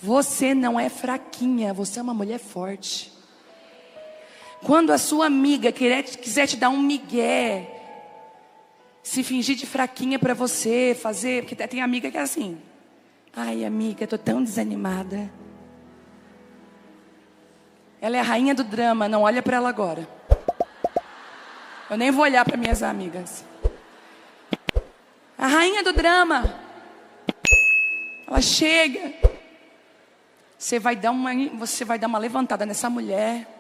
Você não é fraquinha, você é uma mulher forte. Quando a sua amiga quiser te dar um migué, se fingir de fraquinha para você fazer, porque tem amiga que é assim: ai amiga, tô tão desanimada. Ela é a rainha do drama, não olha para ela agora. Eu nem vou olhar para minhas amigas. A rainha do drama. Ela chega. Você vai dar uma levantada nessa mulher.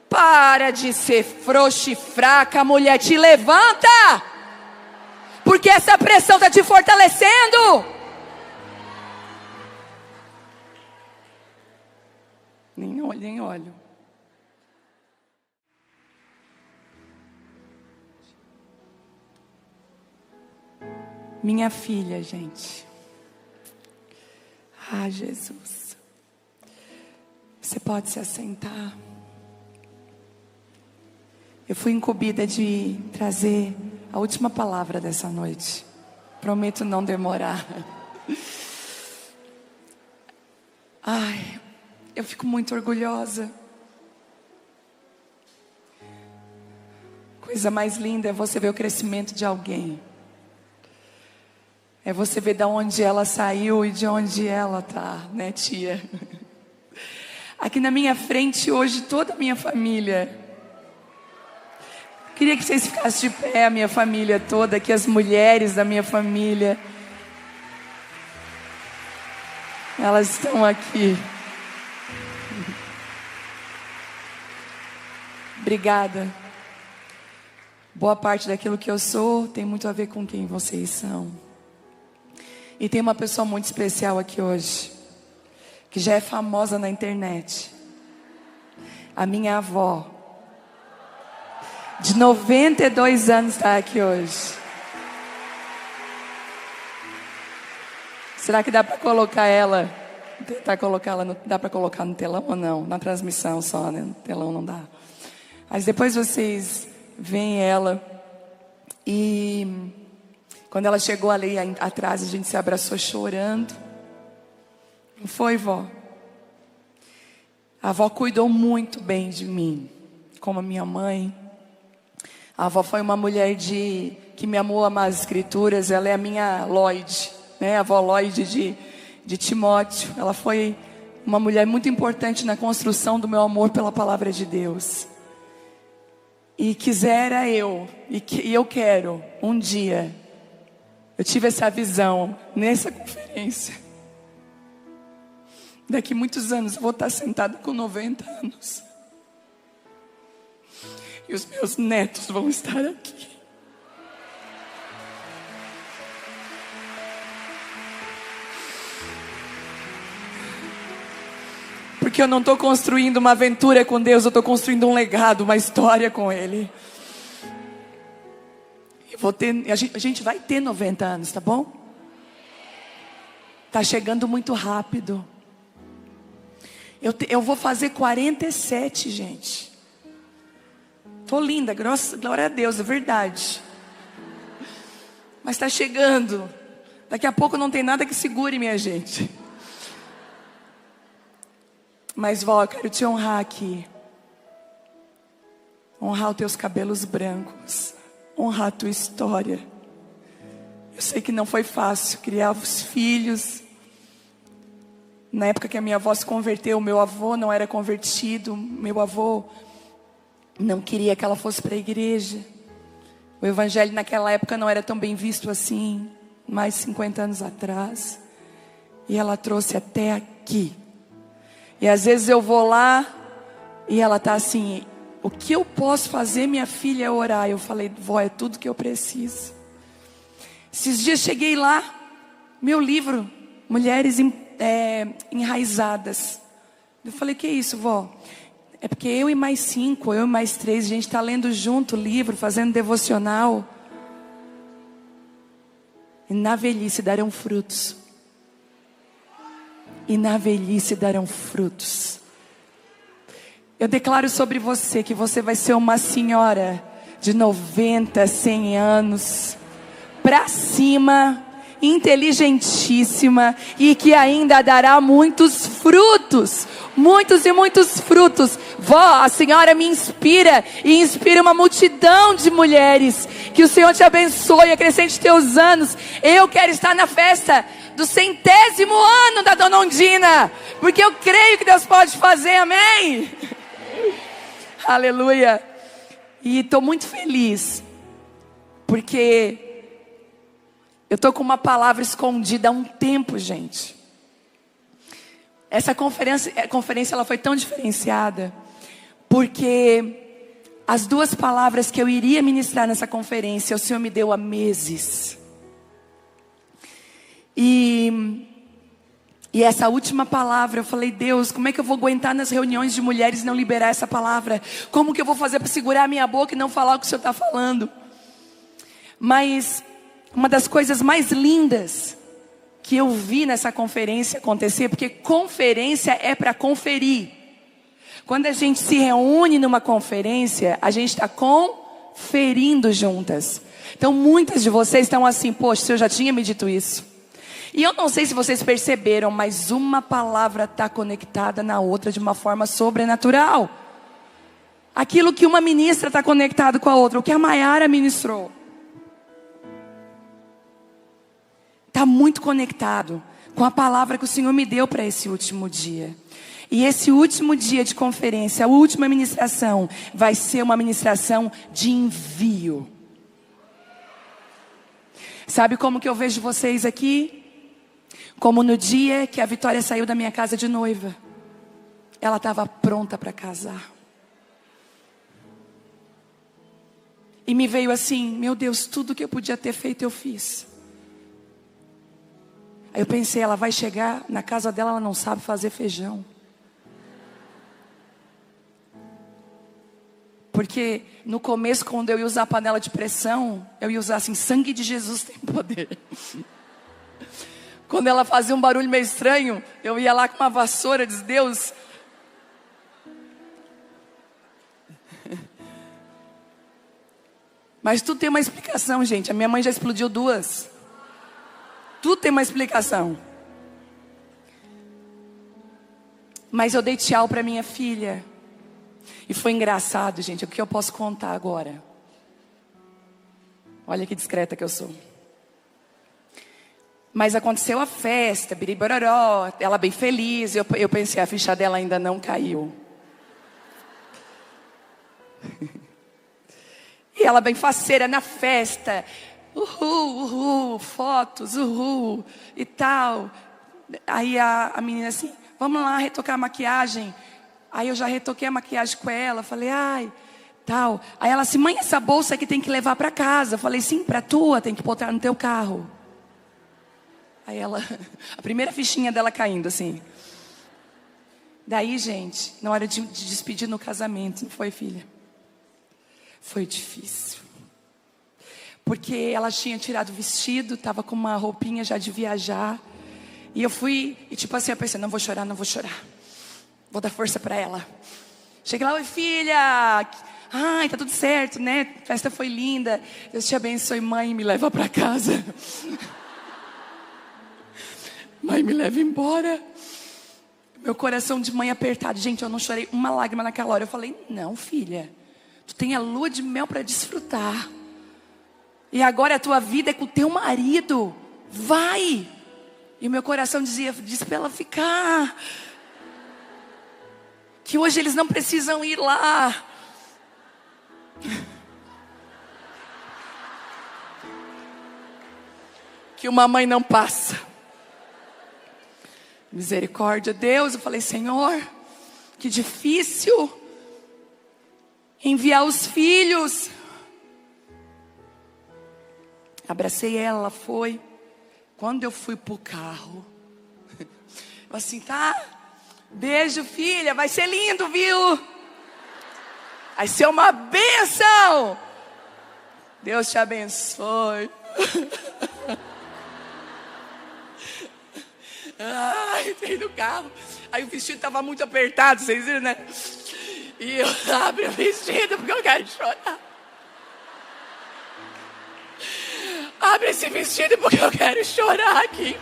Para de ser frouxa e fraca, mulher, te levanta! Porque essa pressão está te fortalecendo. Nem olho. Minha filha, gente. Ah, Jesus. Você pode se assentar. Eu fui incumbida de trazer a última palavra dessa noite. Prometo não demorar. Ai, eu fico muito orgulhosa. Coisa mais linda é você ver o crescimento de alguém. É você ver de onde ela saiu e de onde ela tá, né, tia? Aqui na minha frente hoje toda a minha família. Queria que vocês ficassem de pé, a minha família toda, aqui as mulheres da minha família. Elas estão aqui. Obrigada. Boa parte daquilo que eu sou tem muito a ver com quem vocês são. E tem uma pessoa muito especial aqui hoje, que já é famosa na internet. A minha avó, de 92 anos, está aqui hoje. Será que dá para colocar ela? Tentar colocar ela, dá para colocar no telão ou não? Na transmissão só, né? No telão não dá. Mas depois vocês veem ela. E quando ela chegou ali atrás, a gente se abraçou chorando. Não foi, vó? A avó cuidou muito bem de mim, como a minha mãe. A avó foi uma mulher que me amou as escrituras. Ela é a minha Lloyd, né? A avó Lloyd de Timóteo. Ela foi uma mulher muito importante na construção do meu amor pela palavra de Deus. E quisera eu, e eu quero, um dia, eu tive essa visão nessa conferência. Daqui muitos anos eu vou estar sentada com 90 anos. E os meus netos vão estar aqui. Porque eu não estou construindo uma aventura com Deus, eu estou construindo um legado, uma história com Ele. A gente vai ter 90 anos, tá bom? Tá chegando muito rápido. Eu vou fazer 47, gente. Tô linda, glória a Deus, é verdade. Mas está chegando. Daqui a pouco não tem nada que segure, minha gente. Mas, vó, eu quero te honrar aqui. Honrar os teus cabelos brancos. Honrar a tua história. Eu sei que não foi fácil criar os filhos. Na época que a minha avó se converteu, meu avô não era convertido. Meu avô não queria que ela fosse para a igreja. O evangelho naquela época não era tão bem visto assim. Mais de 50 anos atrás. E ela trouxe até aqui. E às vezes eu vou lá e ela está assim: o que eu posso fazer, minha filha, é orar. Eu falei: vó, é tudo que eu preciso. Esses dias cheguei lá, meu livro, Mulheres Enraizadas. Eu falei: que isso, vó? É porque eu e mais 5, eu e mais 3, a gente está lendo junto o livro, fazendo devocional. E na velhice darão frutos. E na velhice darão frutos. Eu declaro sobre você que você vai ser uma senhora de 90, 100 anos, pra cima, inteligentíssima e que ainda dará muitos frutos. Muitos e muitos frutos. Vó, a senhora me inspira e inspira uma multidão de mulheres. Que o Senhor te abençoe, acrescente teus anos. Eu quero estar na festa do 100º ano da Dona Ondina, porque eu creio que Deus pode fazer, amém? Aleluia. E estou muito feliz, porque eu estou com uma palavra escondida há um tempo, gente. Essa conferência ela foi tão diferenciada, porque as duas palavras que eu iria ministrar nessa conferência, o Senhor me deu há meses. E essa última palavra, eu falei, Deus, como é que eu vou aguentar nas reuniões de mulheres e não liberar essa palavra? Como que eu vou fazer para segurar a minha boca e não falar o que o Senhor está falando? Mas uma das coisas mais lindas que eu vi nessa conferência acontecer, porque conferência é para conferir. Quando a gente se reúne numa conferência, a gente está conferindo juntas. Então muitas de vocês estão assim, poxa, o Senhor já tinha me dito isso. E eu não sei se vocês perceberam, mas uma palavra está conectada na outra de uma forma sobrenatural. Aquilo que uma ministra está conectado com a outra, o que a Maiara ministrou, está muito conectado com a palavra que o Senhor me deu para esse último dia. E esse último dia de conferência, a última ministração, vai ser uma ministração de envio. Sabe como que eu vejo vocês aqui? Como no dia que a Vitória saiu da minha casa de noiva. Ela estava pronta para casar. E me veio assim, meu Deus, tudo que eu podia ter feito eu fiz. Aí eu pensei, ela vai chegar na casa dela, ela não sabe fazer feijão. Porque no começo, quando eu ia usar a panela de pressão, eu ia usar assim, sangue de Jesus tem poder. Quando ela fazia um barulho meio estranho, eu ia lá com uma vassoura, diz, Deus. Mas tudo tem uma explicação, gente. A minha mãe já explodiu 2. Tudo tem uma explicação. Mas eu dei tchau para minha filha. E foi engraçado, gente. O que eu posso contar agora? Olha que discreta que eu sou. Mas aconteceu a festa, biribororó, ela bem feliz. Eu pensei, a ficha dela ainda não caiu. E ela bem faceira na festa. Uhul, uhul, fotos, uhul, e tal. Aí a menina assim, vamos lá retocar a maquiagem. Aí eu já retoquei a maquiagem com ela, falei, ai, tal. Aí ela assim, mãe, essa bolsa aqui tem que levar para casa. Eu falei, sim, para tua, tem que botar no teu carro. Aí ela, a primeira fichinha dela caindo assim. Daí, gente, na hora de despedir no casamento, não foi, filha? Foi difícil. Porque ela tinha tirado o vestido, estava com uma roupinha já de viajar. E eu fui, e tipo assim, eu pensei, não vou chorar, não vou chorar. Vou dar força para ela. Cheguei lá, oi filha, ai, tá tudo certo, né? A festa foi linda. Deus te abençoe, mãe, me leva para casa. Mãe, me leva embora. Meu coração de mãe apertado. Gente, eu não chorei uma lágrima naquela hora. Eu falei, não filha, tu tem a lua de mel para desfrutar. E agora a tua vida é com o teu marido. Vai. E o meu coração disse para ela ficar. Que hoje eles não precisam ir lá. Que uma mãe não passa. Misericórdia, Deus. Eu falei, Senhor, que difícil enviar os filhos. Abracei ela, ela foi. Quando eu fui pro carro, eu assim, tá, beijo filha, vai ser lindo, viu? Vai ser uma bênção. Deus te abençoe. Ai, entrei no carro. Aí o vestido estava muito apertado, vocês viram, né? E eu abri o vestido porque eu quero chorar. abre esse vestido porque eu quero chorar aqui.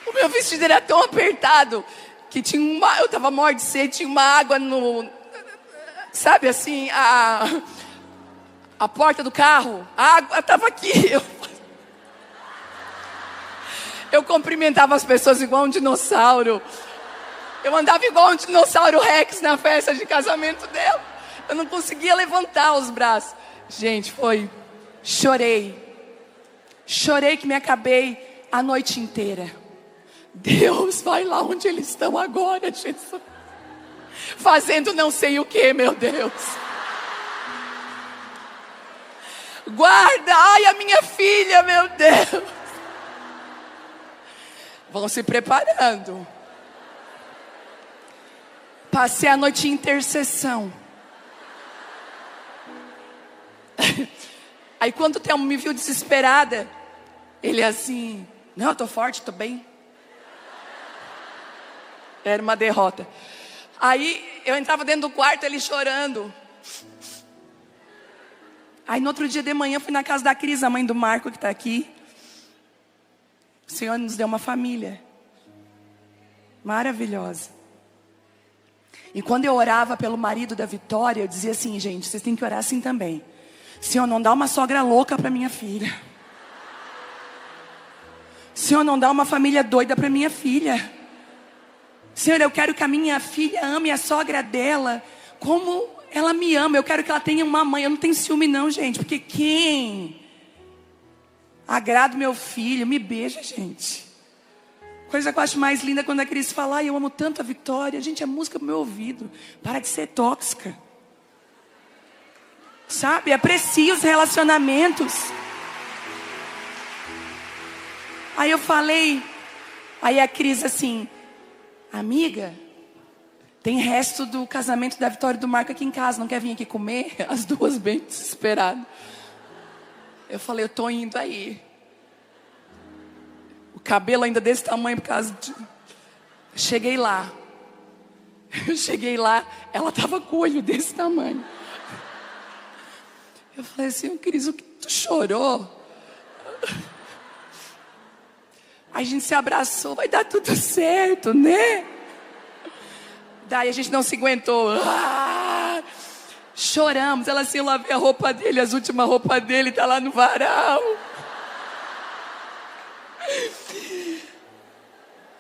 O meu vestido era tão apertado que eu tava morta de sede, tinha uma água no... Sabe assim, a porta do carro, a água estava aqui. Eu cumprimentava as pessoas igual um dinossauro. Eu andava igual um dinossauro Rex na festa de casamento dela. Eu não conseguia levantar os braços. Gente, chorei. Chorei que me acabei a noite inteira. Deus, vai lá onde eles estão agora, Jesus. Fazendo não sei o que, meu Deus. Guarda, ai, a minha filha, meu Deus. Vão se preparando. Passei a noite em intercessão. Aí quando o Telmo me viu desesperada, ele assim, não, eu tô forte, tô bem. Era uma derrota. Aí eu entrava dentro do quarto, ele chorando. Aí no outro dia de manhã fui na casa da Cris, a mãe do Marco que está aqui. O Senhor nos deu uma família maravilhosa. E quando eu orava pelo marido da Vitória, eu dizia assim, gente, vocês têm que orar assim também. Senhor, não dá uma sogra louca para minha filha. Senhor, não dá uma família doida para minha filha. Senhor, eu quero que a minha filha ame a sogra dela como ela me ama. Eu quero que ela tenha uma mãe. Eu não tenho ciúme não, gente. Porque quem agrada o meu filho me beija, gente. Coisa que eu acho mais linda quando a Cris fala, eu amo tanto a Vitória. Gente, é música pro meu ouvido. Para de ser tóxica. Sabe? Aprecie os relacionamentos. Aí eu falei, aí a Cris assim, amiga, tem resto do casamento da Vitória e do Marco aqui em casa, não quer vir aqui comer? As duas bem desesperadas. Eu falei, eu tô indo aí. O cabelo ainda desse tamanho por causa de... Cheguei lá. Eu cheguei lá, ela tava com o olho desse tamanho. Eu falei assim, Cris, o que tu chorou? A gente se abraçou, vai dar tudo certo, né? Daí a gente não se aguentou. Choramos. Ela assim, eu lavei a roupa dele, as últimas roupas dele tá lá no varal.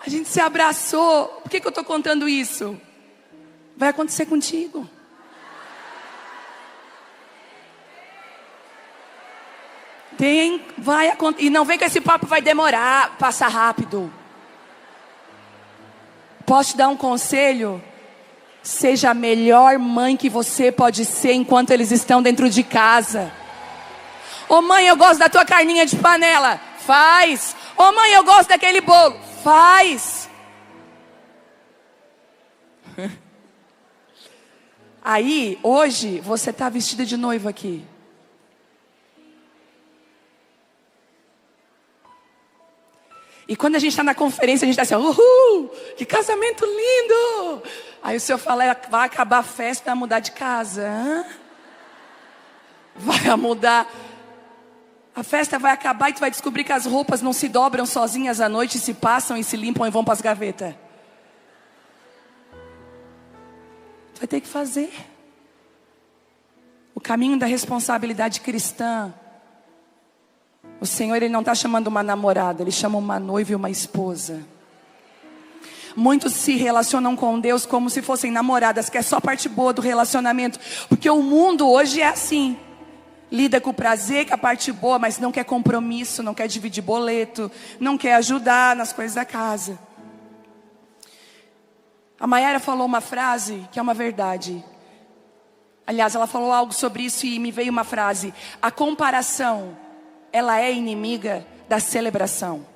A gente se abraçou. Por que eu tô contando isso? Vai acontecer contigo. Vai acontecer. E não vem com esse papo, vai demorar, passa rápido. Posso te dar um conselho? Seja a melhor mãe que você pode ser enquanto eles estão dentro de casa. Ô mãe, eu gosto da tua carninha de panela. Faz. Ô mãe, eu gosto daquele bolo. Faz. Aí, hoje, você está vestida de noiva aqui. E quando a gente está na conferência, a gente está assim, uhul, que casamento lindo. Aí o senhor fala, vai acabar a festa, vai mudar de casa. Hã? Vai mudar. A festa vai acabar e tu vai descobrir que as roupas não se dobram sozinhas à noite, se passam e se limpam e vão para as gavetas. Tu vai ter que fazer. O caminho da responsabilidade cristã. O Senhor, Ele não está chamando uma namorada, Ele chama uma noiva e uma esposa. Muitos se relacionam com Deus como se fossem namoradas, que é só a parte boa do relacionamento. Porque o mundo hoje é assim. Lida com o prazer, com a parte boa, mas não quer compromisso, não quer dividir boleto, não quer ajudar nas coisas da casa. A Mayara falou uma frase que é uma verdade. Aliás, ela falou algo sobre isso e me veio uma frase. A comparação, ela é inimiga da celebração.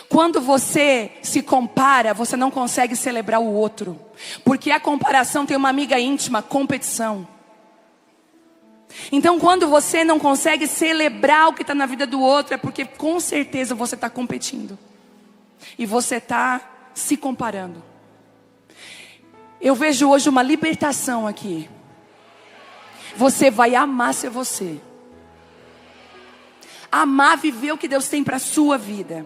Quando você se compara, você não consegue celebrar o outro. Porque a comparação tem uma amiga íntima, competição. Então quando você não consegue celebrar o que está na vida do outro, é porque com certeza você está competindo. E você está se comparando. Eu vejo hoje uma libertação aqui. Você vai amar ser você. Amar viver o que Deus tem para a sua vida.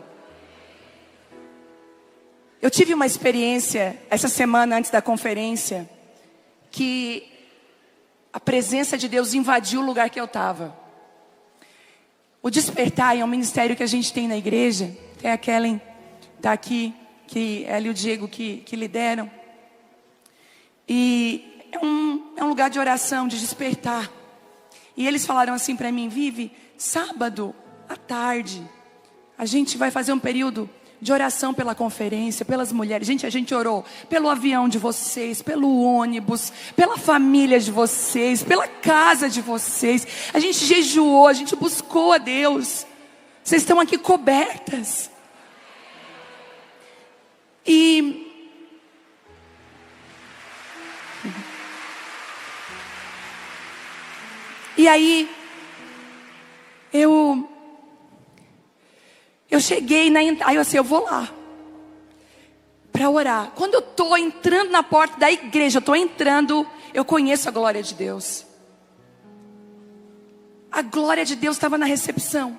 Eu tive uma experiência essa semana antes da conferência, que a presença de Deus invadiu o lugar que eu estava. O Despertar é um ministério que a gente tem na igreja. Tem a Kellen, está aqui, que ela e o Diego que lideram. E é um lugar de oração, de despertar. E eles falaram assim para mim: Vivi, sábado à tarde, a gente vai fazer um período de oração pela conferência, pelas mulheres. Gente, a gente orou pelo avião de vocês, pelo ônibus, pela família de vocês, pela casa de vocês. A gente jejuou, a gente buscou a Deus. Vocês estão aqui cobertas. E aí, eu cheguei aí eu assim, eu vou lá para orar. Quando eu estou entrando na porta da igreja, eu conheço a glória de Deus. A glória de Deus estava na recepção.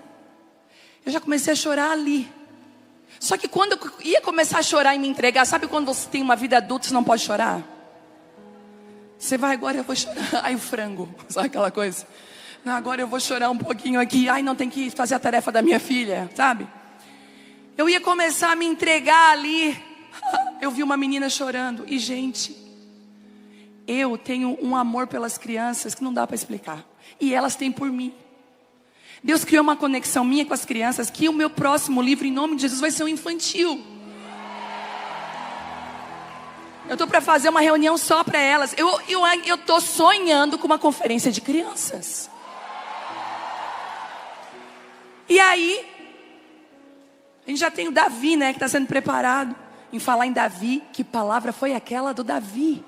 Eu já comecei a chorar ali. Só que quando eu ia começar a chorar e me entregar, sabe quando você tem uma vida adulta, você não pode chorar? Você vai, agora eu vou chorar. Ai, o frango, sabe aquela coisa? Não, agora eu vou chorar um pouquinho aqui. Ai, não, tem que fazer a tarefa da minha filha, sabe? Eu ia começar a me entregar ali. Eu vi uma menina chorando. E gente, eu tenho um amor pelas crianças que não dá para explicar. E elas têm por mim. Deus criou uma conexão minha com as crianças, que o meu próximo livro, em nome de Jesus, vai ser um infantil. Eu estou para fazer uma reunião só para elas. Eu estou sonhando com uma conferência de crianças. E aí, a gente já tem o Davi, né, que está sendo preparado. Em falar em Davi, que palavra foi aquela do Davi?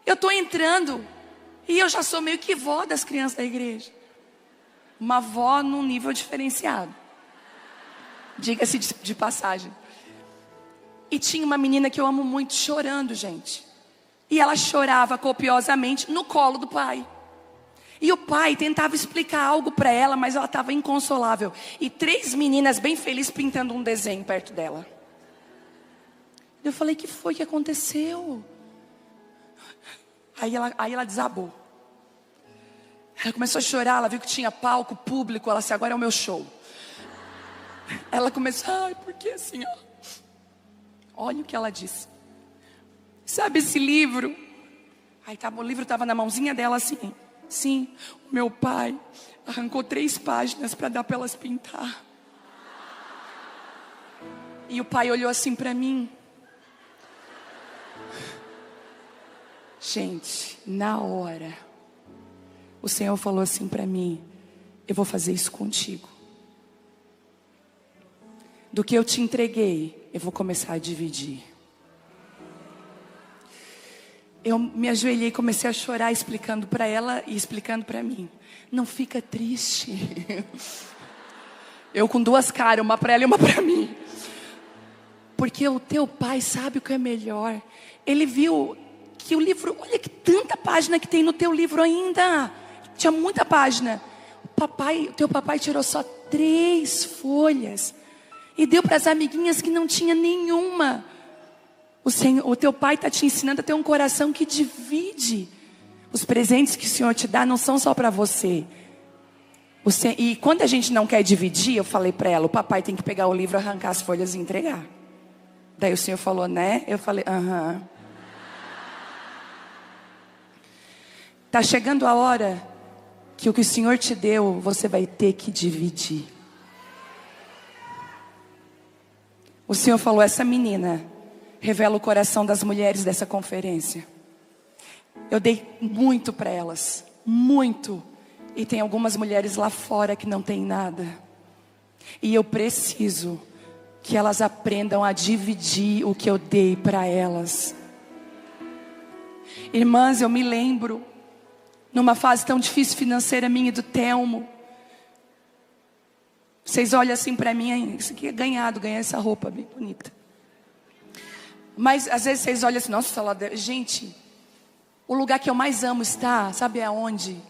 Eu estou entrando, e eu já sou meio que vó das crianças da igreja. Uma vó num nível diferenciado. Diga-se de passagem. E tinha uma menina que eu amo muito chorando, gente. E ela chorava copiosamente no colo do pai. E o pai tentava explicar algo para ela, mas ela estava inconsolável. E 3 meninas bem felizes pintando um desenho perto dela. Eu falei, que foi que aconteceu? Aí ela desabou. Ela começou a chorar, ela viu que tinha palco público. Ela disse, agora é o meu show. Ela começou, ai, por que assim, ó? Olha o que ela disse. Sabe esse livro? Aí o livro estava na mãozinha dela assim. Sim, o meu pai arrancou 3 páginas para dar para elas pintar. E o pai olhou assim para mim. Gente, na hora, o Senhor falou assim para mim: eu vou fazer isso contigo. Do que eu te entreguei, eu vou começar a dividir. Eu me ajoelhei e comecei a chorar, explicando para ela e explicando para mim. Não fica triste. Eu com 2 caras, uma para ela e uma para mim. Porque o teu pai sabe o que é melhor. Ele viu que o livro, olha que tanta página que tem no teu livro ainda. Tinha muita página. O teu papai tirou só 3 folhas. E deu para as amiguinhas que não tinha nenhuma. O teu pai está te ensinando a ter um coração que divide. Os presentes que o Senhor te dá não são só para você. E quando a gente não quer dividir, eu falei para ela, o papai tem que pegar o livro, arrancar as folhas e entregar. Daí o Senhor falou, né? Eu falei, aham. Está chegando a hora que o que o Senhor te deu, você vai ter que dividir. O Senhor falou, essa menina revela o coração das mulheres dessa conferência. Eu dei muito para elas, muito. E tem algumas mulheres lá fora que não tem nada. E eu preciso que elas aprendam a dividir o que eu dei para elas. Irmãs, eu me lembro, numa fase tão difícil financeira minha e do Telmo. Vocês olham assim para mim, isso aqui é ganhar essa roupa bem bonita. Mas às vezes vocês olham assim, nossa, gente, o lugar que eu mais amo estar, sabe aonde?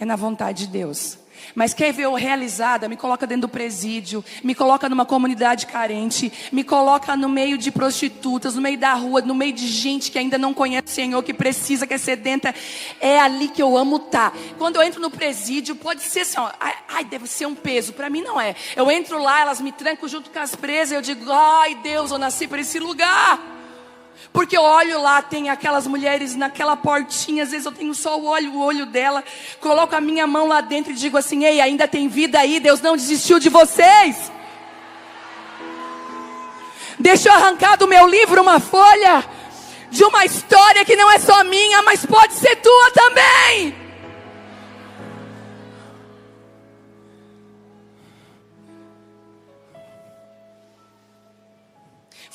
É na vontade de Deus. Mas quer ver eu realizada? Me coloca dentro do presídio, me coloca numa comunidade carente, me coloca no meio de prostitutas, no meio da rua, no meio de gente que ainda não conhece o Senhor, que precisa, que é sedenta. É ali que eu amo estar. Quando eu entro no presídio, pode ser assim, ó, ai, deve ser um peso. Para mim não é. Eu entro lá, elas me trancam junto com as presas, eu digo, ai Deus, eu nasci para esse lugar. Porque eu olho lá, tem aquelas mulheres naquela portinha, às vezes eu tenho só o olho dela, coloco a minha mão lá dentro e digo assim, ei, ainda tem vida aí, Deus não desistiu de vocês. Deixa eu arrancar do meu livro uma folha, de uma história que não é só minha, mas pode ser tua também.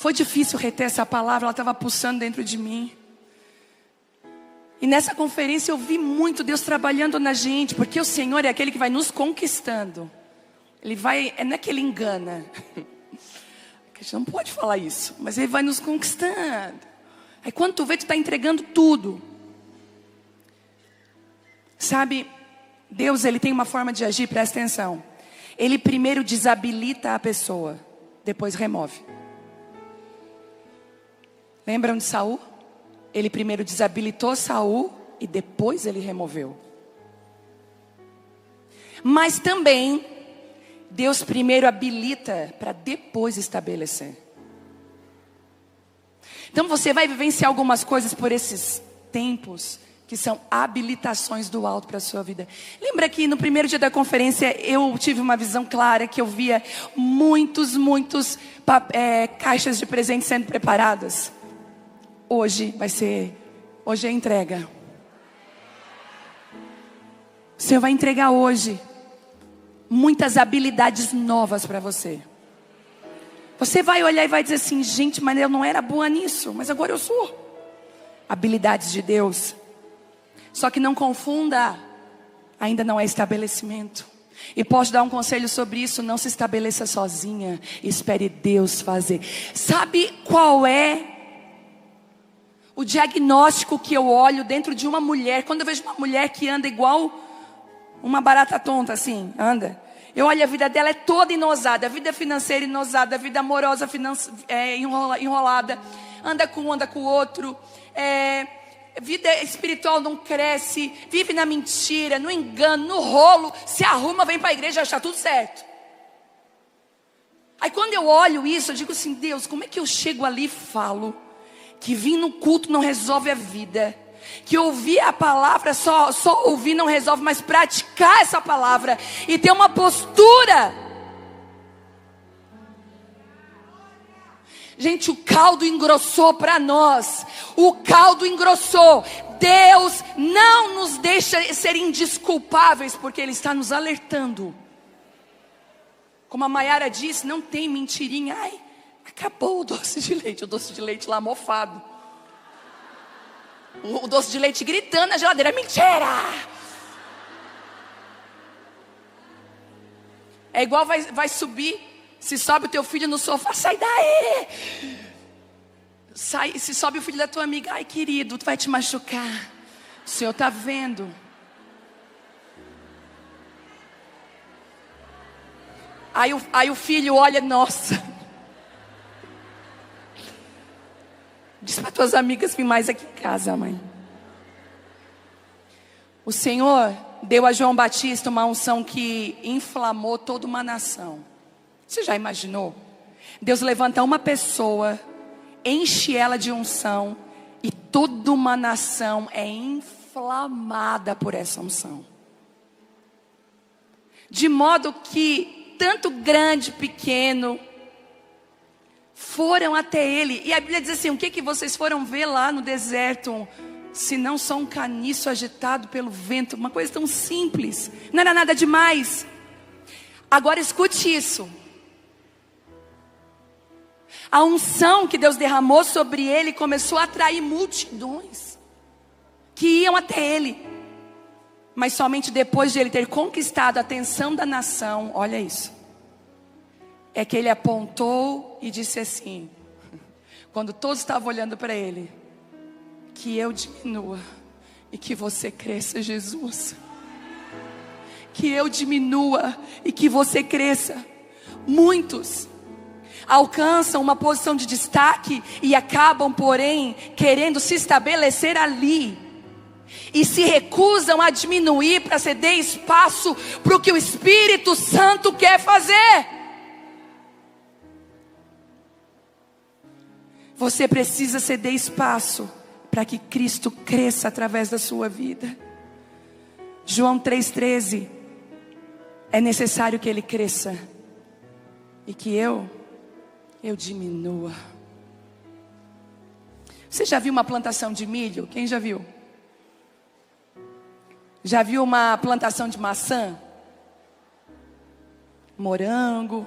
Foi difícil reter essa palavra, ela estava pulsando dentro de mim. E nessa conferência eu vi muito Deus trabalhando na gente, porque o Senhor é aquele que vai nos conquistando. Ele vai, não é que Ele engana. A gente não pode falar isso, mas Ele vai nos conquistando. Aí quando tu vê, tu está entregando tudo. Sabe, Deus, Ele tem uma forma de agir, presta atenção. Ele primeiro desabilita a pessoa, depois remove. Lembram de Saul? Ele primeiro desabilitou Saul e depois ele removeu. Mas também Deus primeiro habilita para depois estabelecer. Então você vai vivenciar algumas coisas por esses tempos que são habilitações do alto para a sua vida. Lembra que no primeiro dia da conferência eu tive uma visão clara que eu via muitos caixas de presentes sendo preparadas. Hoje é a entrega. O Senhor vai entregar hoje muitas habilidades novas para você. Você vai olhar e vai dizer assim, gente, mas eu não era boa nisso, mas agora eu sou. Habilidades de Deus. Só que não confunda, ainda não é estabelecimento. E posso dar um conselho sobre isso, não se estabeleça sozinha, espere Deus fazer. Sabe qual é o diagnóstico que eu olho dentro de uma mulher? Quando eu vejo uma mulher que anda igual uma barata tonta assim, anda. Eu olho a vida dela, é toda inosada. A vida financeira inosada, a vida amorosa enrolada. Anda com um, anda com o outro. Vida espiritual não cresce. Vive na mentira, no engano, no rolo. Se arruma, vem para a igreja, já está tudo certo. Aí quando eu olho isso, eu digo assim, Deus, como é que eu chego ali e falo que vir no culto não resolve a vida, que ouvir a palavra, só ouvir não resolve, mas praticar essa palavra e ter uma postura. Gente, o caldo engrossou para nós. O caldo engrossou. Deus não nos deixa ser indesculpáveis, porque Ele está nos alertando. Como a Maiara disse, não tem mentirinha. Ai, acabou o doce de leite lá mofado. O doce de leite gritando na geladeira, mentira! É igual vai subir, se sobe o teu filho no sofá, sai daí! Se sobe o filho da tua amiga, ai querido, tu vai te machucar. O Senhor está vendo. Aí o filho olha, nossa. Diz para tuas amigas vir mais aqui em casa, mãe. O Senhor deu a João Batista uma unção que inflamou toda uma nação. Você já imaginou? Deus levanta uma pessoa, enche ela de unção e toda uma nação é inflamada por essa unção. De modo que tanto grande, pequeno, foram até Ele. E a Bíblia diz assim, o que vocês foram ver lá no deserto? Se não só um caniço agitado pelo vento. Uma coisa tão simples, não era nada demais. Agora escute isso. A unção que Deus derramou sobre ele começou a atrair multidões que iam até ele. Mas somente depois de ele ter conquistado a atenção da nação, olha isso, é que ele apontou e disse assim: quando todos estavam olhando para ele, que eu diminua e que você cresça, Jesus. Que eu diminua e que você cresça. Muitos alcançam uma posição de destaque e acabam, porém, querendo se estabelecer ali, e se recusam a diminuir para ceder espaço para o que o Espírito Santo quer fazer. Você precisa ceder espaço para que Cristo cresça através da sua vida. João 3,13. É necessário que Ele cresça e que eu diminua. Você já viu uma plantação de milho? Quem já viu? Já viu uma plantação de maçã? Morango?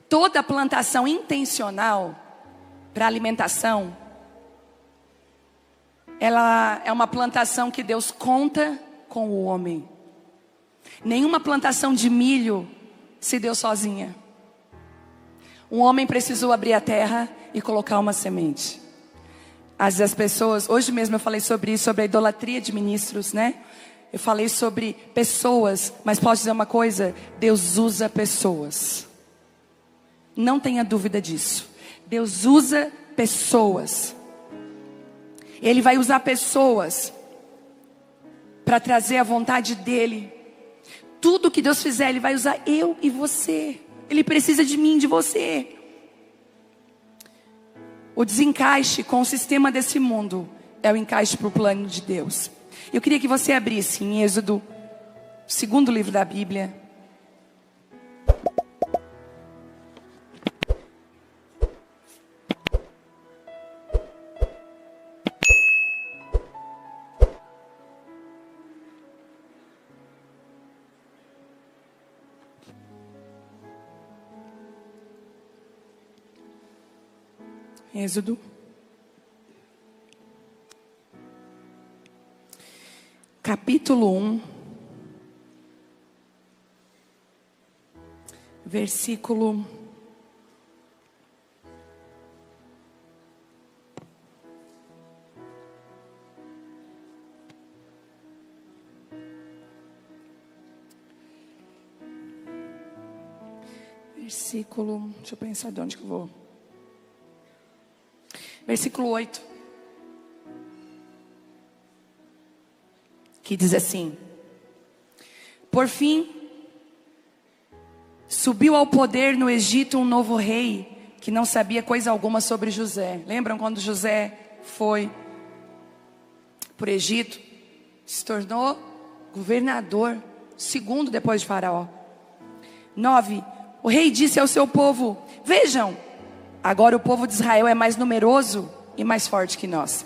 Toda plantação intencional para alimentação, ela é uma plantação que Deus conta com o homem. Nenhuma plantação de milho se deu sozinha. Um homem precisou abrir a terra e colocar uma semente. Às vezes as pessoas, hoje mesmo eu falei sobre isso, sobre a idolatria de ministros, né? Eu falei sobre pessoas, mas posso dizer uma coisa? Deus usa pessoas. Não tenha dúvida disso. Deus usa pessoas. Ele vai usar pessoas para trazer a vontade dEle. Tudo que Deus fizer, Ele vai usar eu e você. Ele precisa de mim, de você. O desencaixe com o sistema desse mundo é o encaixe para o plano de Deus. Eu queria que você abrisse em Êxodo, segundo livro da Bíblia. Êxodo. Capítulo 1. Versículo 'Deixa eu pensar de onde que eu vou. Versículo 8. Que diz assim: por fim, subiu ao poder no Egito um novo rei, que não sabia coisa alguma sobre José. Lembram quando José foi para o Egito? Se tornou governador, segundo depois de Faraó. 9. O rei disse ao seu povo: vejam, agora o povo de Israel é mais numeroso e mais forte que nós.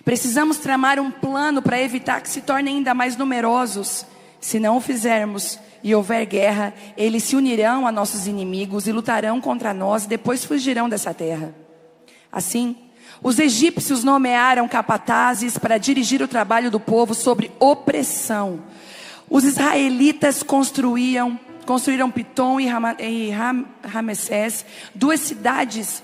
Precisamos tramar um plano para evitar que se tornem ainda mais numerosos. Se não o fizermos e houver guerra, eles se unirão a nossos inimigos e lutarão contra nós e depois fugirão dessa terra. Assim, os egípcios nomearam capatazes para dirigir o trabalho do povo sob opressão. Os israelitas construíram Pitom e Ramessés, duas cidades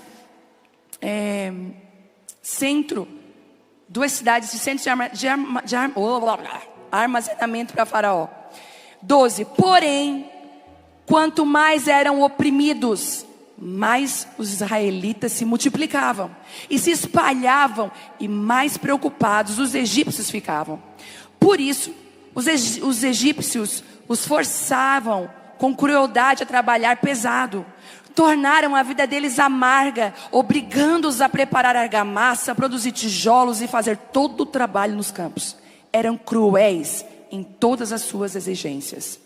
de armazenamento para Faraó. 12. Porém, quanto mais eram oprimidos, mais os israelitas se multiplicavam e se espalhavam, e mais preocupados os egípcios ficavam. Por isso, os egípcios os forçavam com crueldade a trabalhar pesado. Tornaram a vida deles amarga, obrigando-os a preparar argamassa, produzir tijolos e fazer todo o trabalho nos campos. Eram cruéis em todas as suas exigências.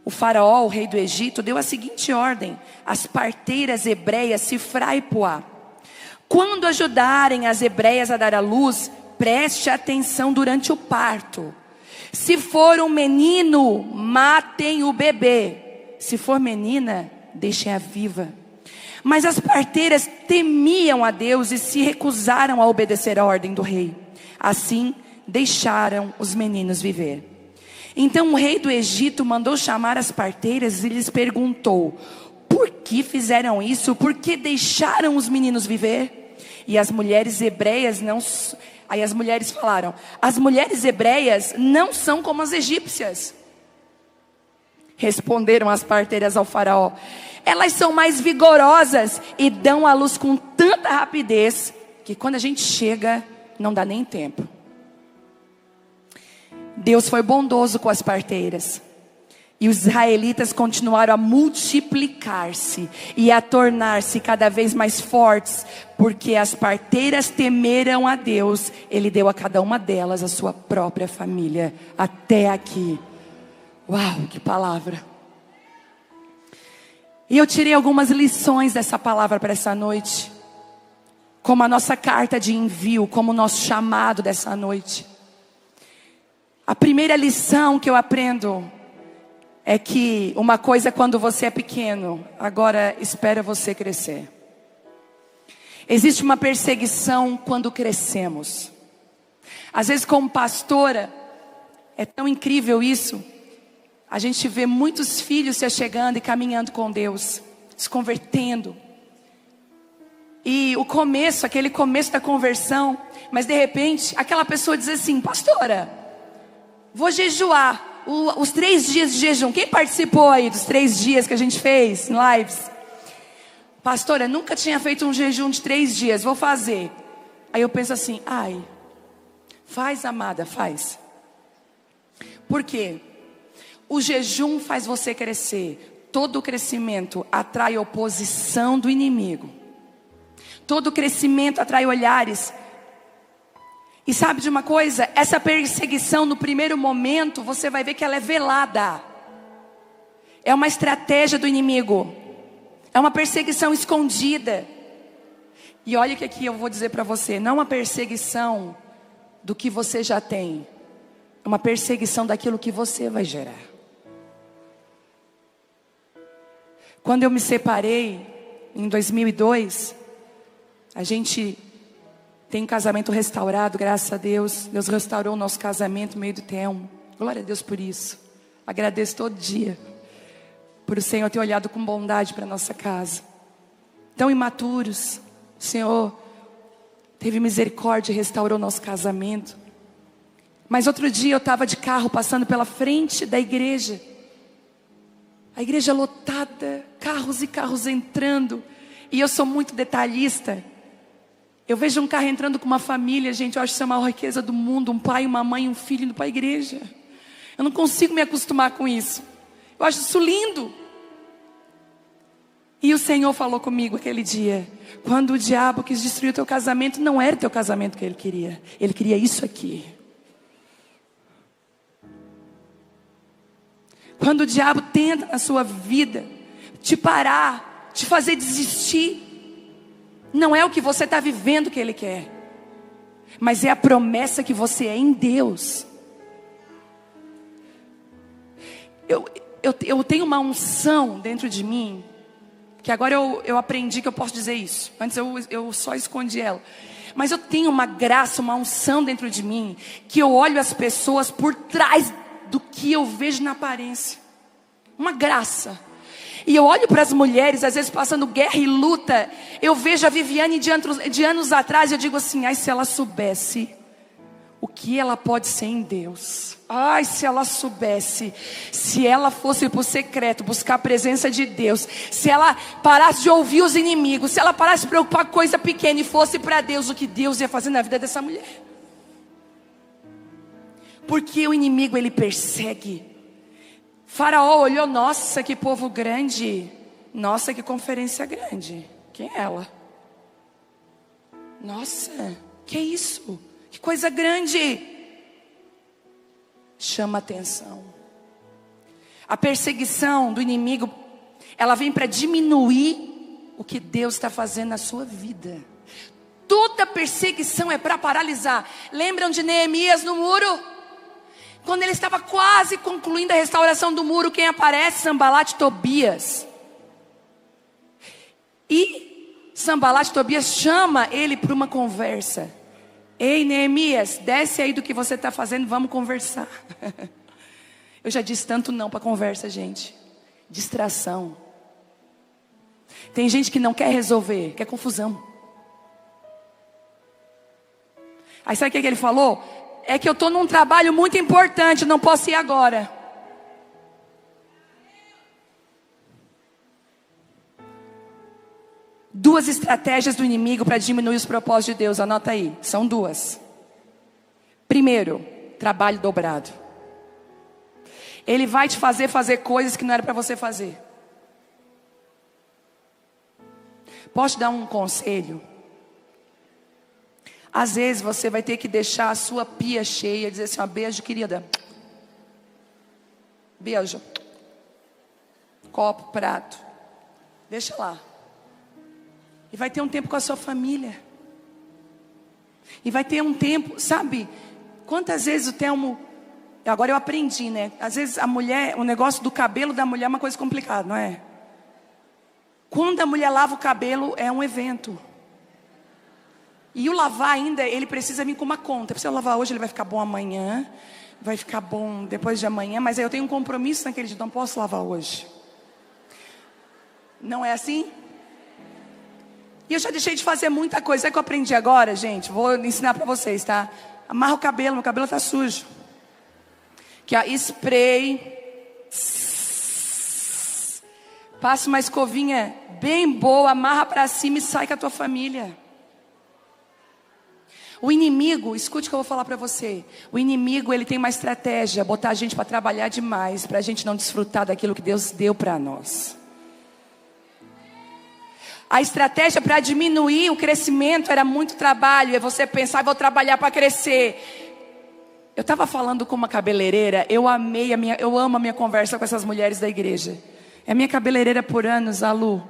O faraó, o rei do Egito, deu a seguinte ordem às parteiras hebreias Sifra e Puá: quando ajudarem as hebreias a dar à luz, preste atenção durante o parto. Se for um menino, matem o bebê. Se for menina, deixem-a viva. Mas as parteiras temiam a Deus e se recusaram a obedecer a ordem do rei. Assim, deixaram os meninos viver. Então o rei do Egito mandou chamar as parteiras e lhes perguntou: por que fizeram isso? Por que deixaram os meninos viver? E as mulheres hebreias não... Aí as mulheres falaram: as mulheres hebreias não são como as egípcias. Responderam as parteiras ao faraó: elas são mais vigorosas e dão à luz com tanta rapidez que quando a gente chega, não dá nem tempo. Deus foi bondoso com as parteiras. E os israelitas continuaram a multiplicar-se e a tornar-se cada vez mais fortes, porque as parteiras temeram a Deus. Ele deu a cada uma delas a sua própria família. Até aqui. Uau, que palavra. E eu tirei algumas lições dessa palavra para essa noite, como a nossa carta de envio, como o nosso chamado dessa noite. A primeira lição que eu aprendo é que uma coisa é quando você é pequeno, agora espera você crescer. Existe uma perseguição quando crescemos. Às vezes, como pastora, é tão incrível isso. A gente vê muitos filhos se achegando e caminhando com Deus, se convertendo. E o começo, aquele começo da conversão, mas de repente, aquela pessoa diz assim: pastora, vou jejuar os 3 dias de jejum. Quem participou aí dos 3 dias que a gente fez em lives? Pastora, nunca tinha feito um jejum de 3 dias, vou fazer. Aí eu penso assim: ai, faz, amada, faz. Por quê? O jejum faz você crescer. Todo crescimento atrai oposição do inimigo. Todo crescimento atrai olhares. E sabe de uma coisa? Essa perseguição no primeiro momento, você vai ver que ela é velada. É uma estratégia do inimigo. É uma perseguição escondida. E olha que aqui eu vou dizer para você: não uma perseguição do que você já tem, é uma perseguição daquilo que você vai gerar. Quando eu me separei, em 2002, a gente tem um casamento restaurado, graças a Deus. Deus restaurou o nosso casamento no meio do tempo. Glória a Deus por isso. Agradeço todo dia por o Senhor ter olhado com bondade para a nossa casa. Tão imaturos, o Senhor teve misericórdia e restaurou o nosso casamento. Mas outro dia eu estava de carro passando pela frente da igreja. A igreja lotada, carros e carros entrando. E eu sou muito detalhista. Eu vejo um carro entrando com uma família, gente, eu acho isso a maior riqueza do mundo. Um pai, uma mãe, um filho indo para a igreja. Eu não consigo me acostumar com isso. Eu acho isso lindo. E o Senhor falou comigo aquele dia: quando o diabo quis destruir o teu casamento, não era o teu casamento que ele queria. Ele queria isso aqui. Quando o diabo tenta na sua vida te parar, te fazer desistir, não é o que você está vivendo que ele quer, mas é a promessa que você é em Deus. Eu tenho uma unção dentro de mim, que agora eu aprendi que eu posso dizer isso. Antes eu só escondi ela. Mas eu tenho uma graça, uma unção dentro de mim, que eu olho as pessoas por trás do que eu vejo na aparência. Uma graça. E eu olho para as mulheres, às vezes passando guerra e luta. Eu vejo a Viviane de anos atrás e eu digo assim: ai, se ela soubesse o que ela pode ser em Deus. Ai, se ela soubesse. Se ela fosse para o secreto buscar a presença de Deus. Se ela parasse de ouvir os inimigos. Se ela parasse de se preocupar com coisa pequena e fosse para Deus, o que Deus ia fazer na vida dessa mulher. Porque o inimigo, ele persegue. Faraó olhou: nossa, que povo grande. Nossa, que conferência grande. Quem é ela? Nossa, que isso? Que coisa grande. Chama atenção. A perseguição do inimigo, ela vem para diminuir o que Deus está fazendo na sua vida. Toda perseguição é para paralisar. Lembram de Neemias no muro? Quando ele estava quase concluindo a restauração do muro, quem aparece? Sanbalat e Tobias. E Sanbalat e Tobias chama ele para uma conversa. Ei, Neemias, desce aí do que você está fazendo, vamos conversar. Eu já disse tanto não para conversa, gente. Distração. Tem gente que não quer resolver, quer confusão. Aí sabe o que ele falou? É que eu estou num trabalho muito importante, não posso ir agora. Duas estratégias do inimigo para diminuir os propósitos de Deus, anota aí, são duas. Primeiro, trabalho dobrado. Ele vai te fazer coisas que não era para você fazer. Posso te dar um conselho? Às vezes você vai ter que deixar a sua pia cheia, dizer assim, beijo querida. Beijo. Copo, prato. Deixa lá. E vai ter um tempo com a sua família. E vai ter um tempo, sabe? Quantas vezes o Telmo... Agora eu aprendi, né? Às vezes a mulher, o negócio do cabelo da mulher é uma coisa complicada, não é? Quando a mulher lava o cabelo, é um evento. E o lavar ainda, ele precisa vir com uma conta. Se eu lavar hoje, ele vai ficar bom amanhã. Vai ficar bom depois de amanhã. Mas aí eu tenho um compromisso naquele dia, não posso lavar hoje. Não é assim? E eu já deixei de fazer muita coisa. Sabe o que eu aprendi agora, gente? Vou ensinar para vocês, tá? Amarra o cabelo, meu cabelo tá sujo. Que é spray. Passa uma escovinha bem boa, amarra para cima e sai com a tua família. O inimigo, escute o que eu vou falar para você. O inimigo, ele tem uma estratégia, botar a gente para trabalhar demais, para a gente não desfrutar daquilo que Deus deu para nós. A estratégia para diminuir o crescimento era muito trabalho. É você pensar, vou trabalhar para crescer. Eu estava falando com uma cabeleireira, eu amo a minha conversa com essas mulheres da igreja. É a minha cabeleireira por anos, a Lu.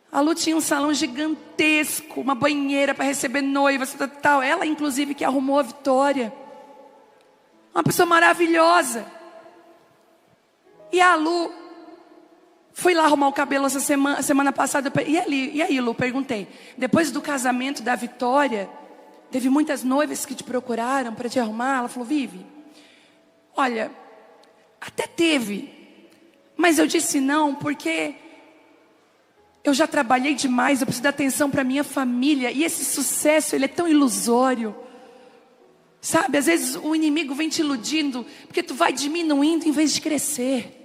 A Lu tinha um salão gigantesco, uma banheira para receber noivas, tal. Ela, inclusive, que arrumou a Vitória. Uma pessoa maravilhosa. E a Lu, fui lá arrumar o cabelo essa semana passada. E aí, Lu, perguntei. Depois do casamento da Vitória, teve muitas noivas que te procuraram para te arrumar. Ela falou, Vivi, olha, até teve. Mas eu disse não, porque eu já trabalhei demais, eu preciso dar atenção para minha família. E esse sucesso, ele é tão ilusório. Sabe, às vezes o inimigo vem te iludindo, porque tu vai diminuindo em vez de crescer.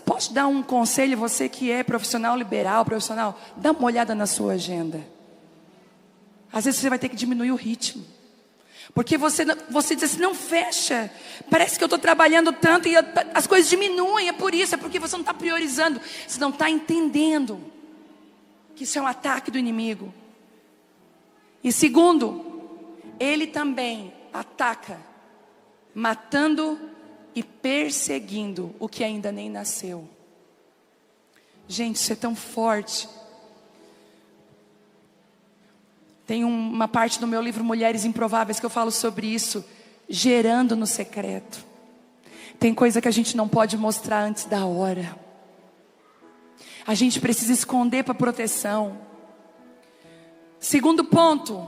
Posso dar um conselho, você que é profissional liberal, profissional? Dá uma olhada na sua agenda. Às vezes você vai ter que diminuir o ritmo. Porque você diz assim, não fecha. Parece que eu estou trabalhando tanto e as coisas diminuem. É por isso, é porque você não está priorizando. Você não está entendendo que isso é um ataque do inimigo. E segundo, ele também ataca, matando e perseguindo o que ainda nem nasceu. Gente, isso é tão forte. Tem uma parte do meu livro Mulheres Improváveis que eu falo sobre isso, gerando no secreto. Tem coisa que a gente não pode mostrar antes da hora. A gente precisa esconder para proteção. Segundo ponto,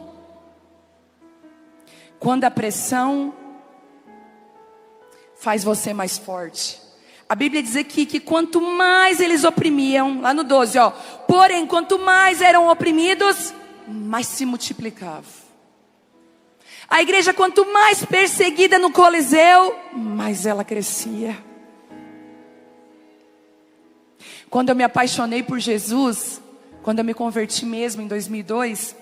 quando a pressão faz você mais forte. A Bíblia diz aqui que quanto mais eles oprimiam, lá no 12, porém quanto mais eram oprimidos, mais se multiplicava. A igreja, quanto mais perseguida no Coliseu, mais ela crescia. Quando eu me apaixonei por Jesus, quando eu me converti mesmo em 2002,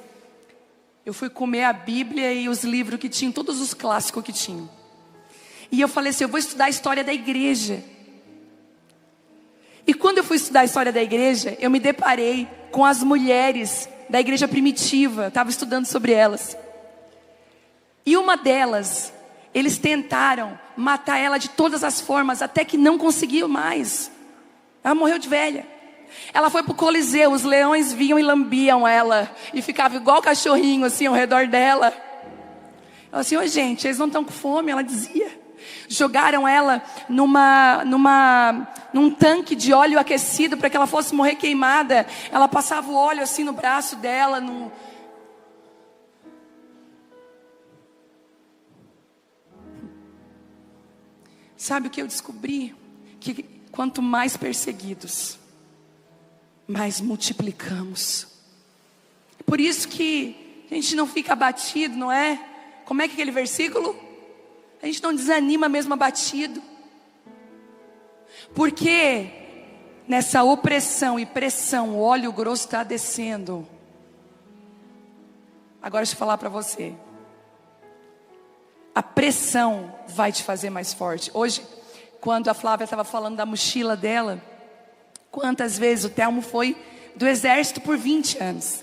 eu fui comer a Bíblia e os livros que tinham, todos os clássicos que tinham. E eu falei assim, eu vou estudar a história da igreja. E quando eu fui estudar a história da igreja, eu me deparei com as mulheres da igreja primitiva, estava estudando sobre elas. E uma delas, eles tentaram matar ela de todas as formas, até que não conseguiu mais. Ela morreu de velha. Ela foi para o Coliseu, os leões vinham e lambiam ela, e ficava igual cachorrinho assim ao redor dela. Ela assim, gente, eles não estão com fome, ela dizia. Jogaram ela num tanque de óleo aquecido para que ela fosse morrer queimada. Ela passava o óleo assim no braço dela. Sabe o que eu descobri? Que quanto mais perseguidos, mais multiplicamos. Por isso que a gente não fica abatido, não é? Como é que é aquele versículo? A gente não desanima mesmo abatido. Porque nessa opressão e pressão, o óleo grosso está descendo. Agora deixa eu falar para você. A pressão vai te fazer mais forte. Hoje, quando a Flávia estava falando da mochila dela, quantas vezes o Telmo foi do exército por 20 anos.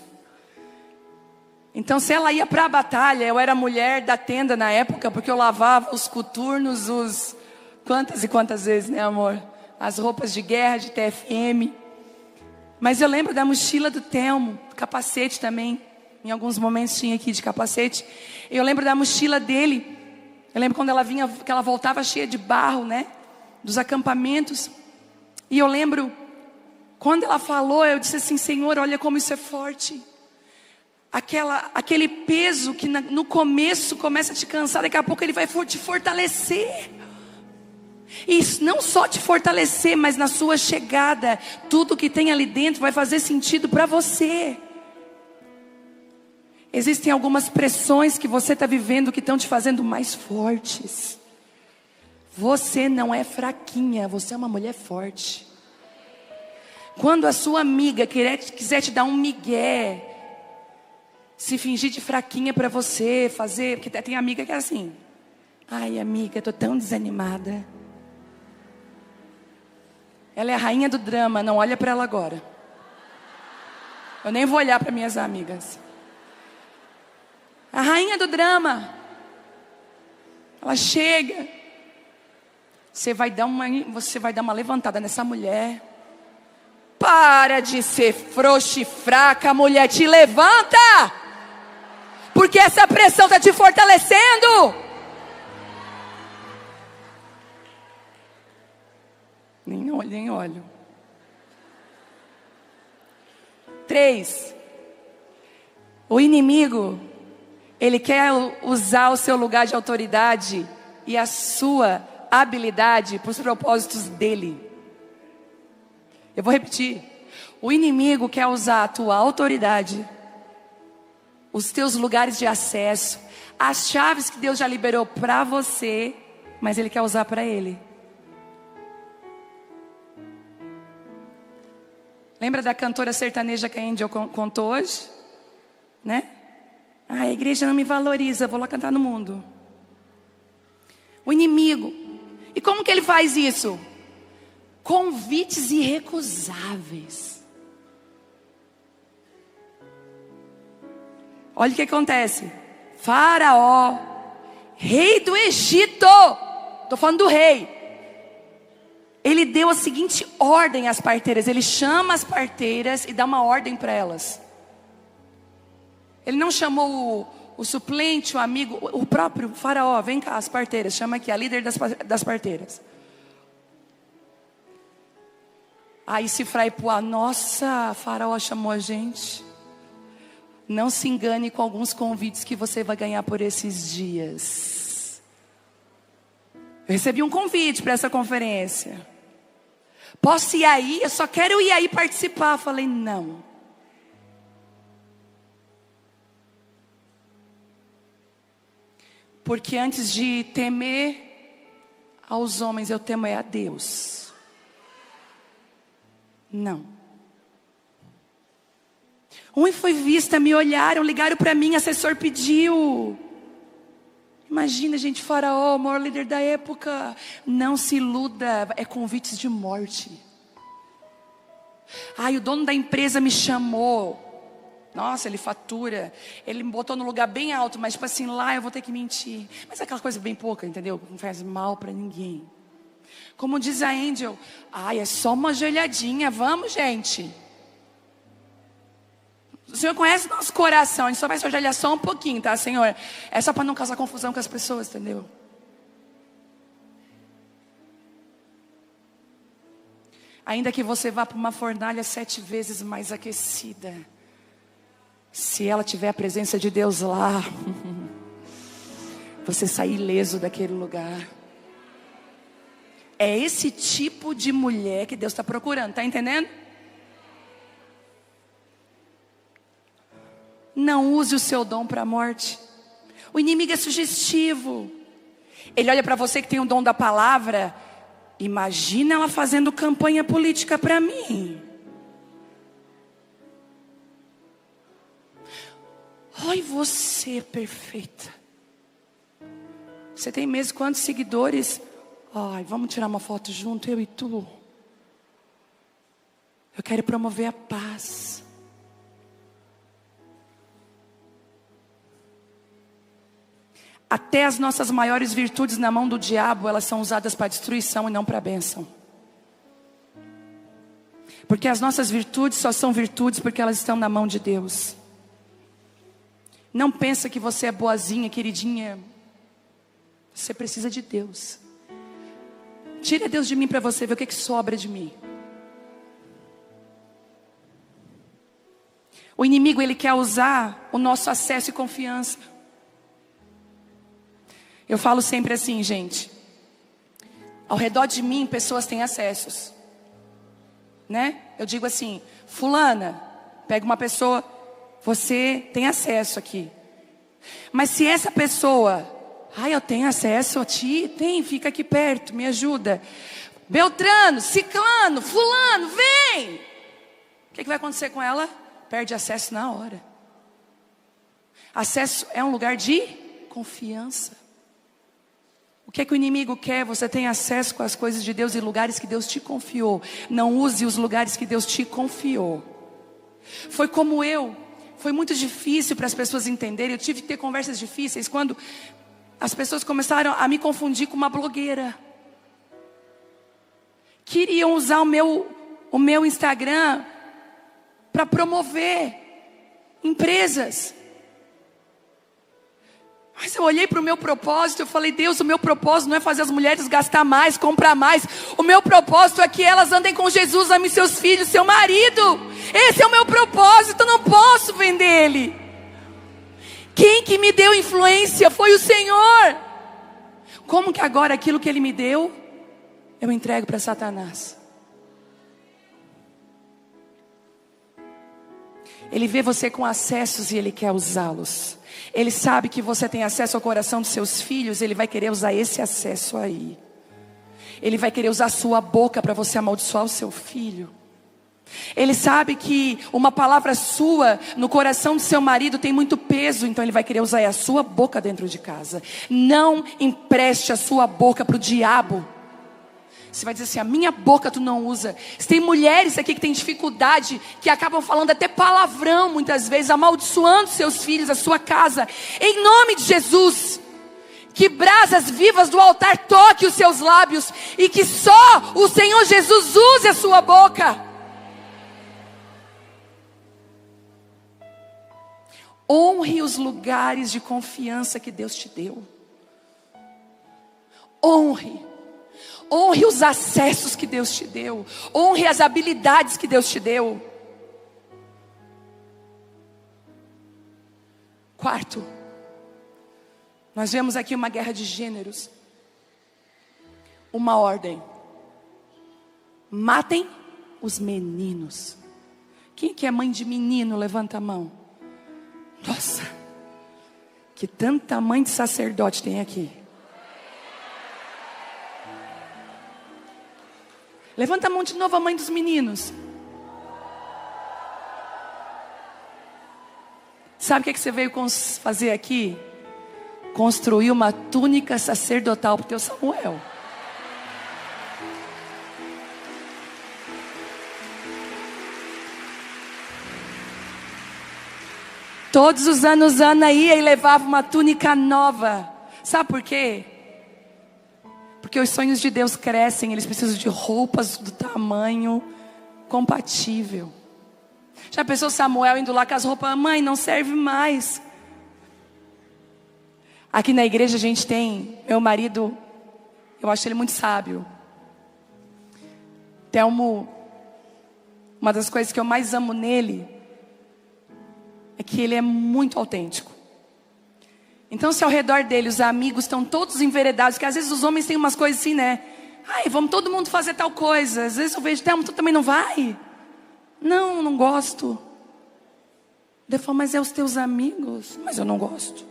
Então, se ela ia para a batalha, eu era mulher da tenda na época, porque eu lavava os coturnos, quantas e quantas vezes, né, amor? As roupas de guerra, de TFM. Mas eu lembro da mochila do Telmo, do capacete também. Em alguns momentos tinha aqui de capacete. Eu lembro da mochila dele. Eu lembro quando ela vinha, que ela voltava cheia de barro, né? Dos acampamentos. E eu lembro, quando ela falou, eu disse assim: Senhor, olha como isso é forte. Aquele peso que no começo começa a te cansar, daqui a pouco ele vai te fortalecer. E não só te fortalecer, mas na sua chegada, tudo que tem ali dentro vai fazer sentido para você. Existem algumas pressões que você está vivendo que estão te fazendo mais fortes. Você não é fraquinha, você é uma mulher forte. Quando a sua amiga quiser te dar um migué, se fingir de fraquinha para você fazer, porque tem amiga que é assim: ai amiga, estou tão desanimada. Ela é a rainha do drama, não olha para ela agora. Eu nem vou olhar para minhas amigas. A rainha do drama. Ela chega. Você vai dar uma levantada nessa mulher. Para de ser frouxa e fraca, mulher, te levanta. Porque essa pressão está te fortalecendo. Nem olho. 3. O inimigo, ele quer usar o seu lugar de autoridade e a sua habilidade para os propósitos dele. Eu vou repetir. O inimigo quer usar a tua autoridade, os teus lugares de acesso, as chaves que Deus já liberou para você, mas ele quer usar para ele. Lembra da cantora sertaneja que a Angel contou hoje? Né? A igreja não me valoriza, vou lá cantar no mundo. O inimigo. E como que ele faz isso? Convites irrecusáveis. Olha o que acontece. Faraó, rei do Egito. Estou falando do rei. Ele deu a seguinte ordem às parteiras. Ele chama as parteiras e dá uma ordem para elas. Ele não chamou o suplente, o amigo, o próprio faraó. Vem cá, as parteiras, chama aqui a líder das parteiras. Aí se Fraipuá, nossa, faraó chamou a gente. Não se engane com alguns convites que você vai ganhar por esses dias. Eu recebi um convite para essa conferência. Posso ir aí? Eu só quero ir aí participar. Falei, não. Porque antes de temer aos homens, eu temo a Deus. Não. Foi vista, me olharam, ligaram para mim, assessor pediu. Imagina, gente, Faraó, o maior líder da época. Não se iluda, é convites de morte. Ai, o dono da empresa me chamou. Nossa, ele fatura. Ele me botou no lugar bem alto, mas tipo assim, lá eu vou ter que mentir. Mas é aquela coisa bem pouca, entendeu? Não faz mal para ninguém. Como diz a Angel, ai, é só uma ajoelhadinha, vamos, gente. O Senhor conhece nosso coração, a gente só vai se ajoelhar só um pouquinho, tá, Senhor? É só para não causar confusão com as pessoas, entendeu? Ainda que você vá para uma fornalha 7 vezes mais aquecida, se ela tiver a presença de Deus lá, você sai ileso daquele lugar. É esse tipo de mulher que Deus está procurando, está entendendo? Não use o seu dom para a morte. O inimigo é sugestivo. Ele olha para você que tem o dom da palavra. Imagina ela fazendo campanha política para mim. Ai, você é perfeita. Você tem mesmo quantos seguidores? Ai, vamos tirar uma foto junto, eu e tu. Eu quero promover a paz. Até as nossas maiores virtudes na mão do diabo, elas são usadas para destruição e não para bênção. Porque as nossas virtudes só são virtudes porque elas estão na mão de Deus. Não pensa que você é boazinha, queridinha. Você precisa de Deus. Tira Deus de mim para você ver o que sobra de mim. O inimigo, ele quer usar o nosso acesso e confiança. Eu falo sempre assim, gente. Ao redor de mim, pessoas têm acessos. Né? Eu digo assim, fulana, pega uma pessoa, você tem acesso aqui. Mas se essa pessoa, eu tenho acesso a ti, fica aqui perto, me ajuda. Beltrano, ciclano, fulano, vem! O que vai acontecer com ela? Perde acesso na hora. Acesso é um lugar de confiança. O que é que o inimigo quer? Você tem acesso com as coisas de Deus e lugares que Deus te confiou. Não use os lugares que Deus te confiou. Foi como eu. Foi muito difícil para as pessoas entenderem. Eu tive que ter conversas difíceis quando as pessoas começaram a me confundir com uma blogueira. Queriam usar o meu Instagram para promover empresas. Mas eu olhei para o meu propósito, eu falei, Deus, o meu propósito não é fazer as mulheres gastar mais, comprar mais. O meu propósito é que elas andem com Jesus, amem seus filhos, seu marido. Esse é o meu propósito, eu não posso vender ele. Quem que me deu influência foi o Senhor. Como que agora aquilo que Ele me deu, eu entrego para Satanás? Ele vê você com acessos e Ele quer usá-los. Ele sabe que você tem acesso ao coração dos seus filhos. Ele vai querer usar esse acesso aí. Ele vai querer usar a sua boca para você amaldiçoar o seu filho. Ele sabe que uma palavra sua no coração do seu marido tem muito peso. Então ele vai querer usar a sua boca dentro de casa. Não empreste a sua boca para o diabo. Você vai dizer assim, a minha boca tu não usa. Tem mulheres aqui que têm dificuldade, que acabam falando até palavrão muitas vezes, amaldiçoando seus filhos, a sua casa. Em nome de Jesus, que brasas vivas do altar toque os seus lábios, e que só o Senhor Jesus use a sua boca. Honre os lugares de confiança que Deus te deu. Honre. Honre os acessos que Deus te deu. Honre as habilidades que Deus te deu. Quarto, nós vemos aqui uma guerra de gêneros. Uma ordem. Matem os meninos. Quem que é mãe de menino? Levanta a mão. Nossa, que tanta mãe de sacerdote tem aqui. Levanta a mão de novo, a mãe dos meninos. Sabe o que você veio fazer aqui? Construir uma túnica sacerdotal para o teu Samuel. Todos os anos Ana ia e levava uma túnica nova. Sabe por quê? Porque os sonhos de Deus crescem, eles precisam de roupas do tamanho compatível. Já pensou Samuel indo lá com as roupas? Mãe, não serve mais. Aqui na igreja a gente tem, meu marido, eu acho ele muito sábio. Telmo, uma das coisas que eu mais amo nele, é que ele é muito autêntico. Então se ao redor dele os amigos estão todos enveredados, que às vezes os homens têm umas coisas assim, né? Ai, vamos todo mundo fazer tal coisa. Às vezes eu vejo, Thelma, tu também não vai? Não, não gosto. Eu falo, mas é os teus amigos. Mas eu não gosto.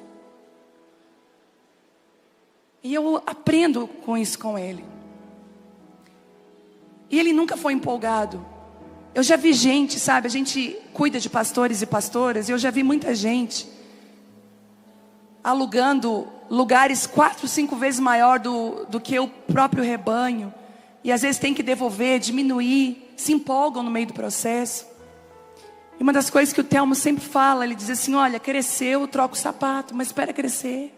E eu aprendo com isso com ele. E ele nunca foi empolgado. Eu já vi gente, sabe, a gente cuida de pastores e pastoras, e eu já vi muita gente alugando lugares 4, 5 vezes maior do que o próprio rebanho. E às vezes tem que devolver, diminuir, se empolgam no meio do processo. E uma das coisas que o Thelmo sempre fala, ele diz assim, olha, cresceu, troca o sapato, mas espera crescer.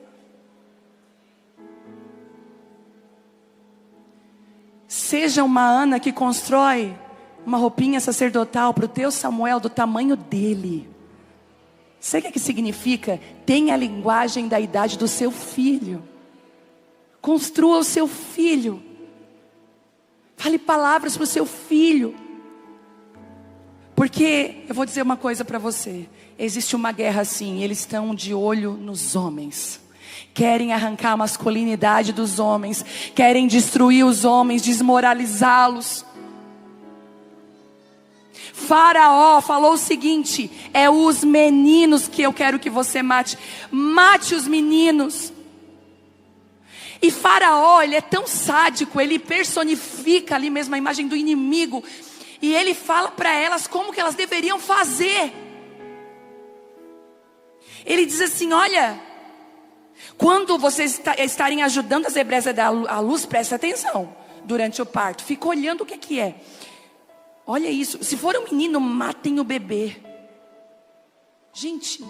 Seja uma Ana que constrói uma roupinha sacerdotal para o teu Samuel do tamanho dele. Sabe o que significa? Tenha a linguagem da idade do seu filho. Construa o seu filho. Fale palavras para o seu filho. Porque, eu vou dizer uma coisa para você. Existe uma guerra assim, eles estão de olho nos homens. Querem arrancar a masculinidade dos homens. Querem destruir os homens, desmoralizá-los. Faraó falou o seguinte: é os meninos que eu quero que você mate. Mate os meninos. E Faraó, ele é tão sádico, ele personifica ali mesmo a imagem do inimigo. E ele fala para elas como que elas deveriam fazer. Ele diz assim, olha, quando vocês estarem ajudando as hebreias a dar à luz, presta atenção, durante o parto, fica olhando o que é. Olha isso, se for um menino, matem o bebê. Gente,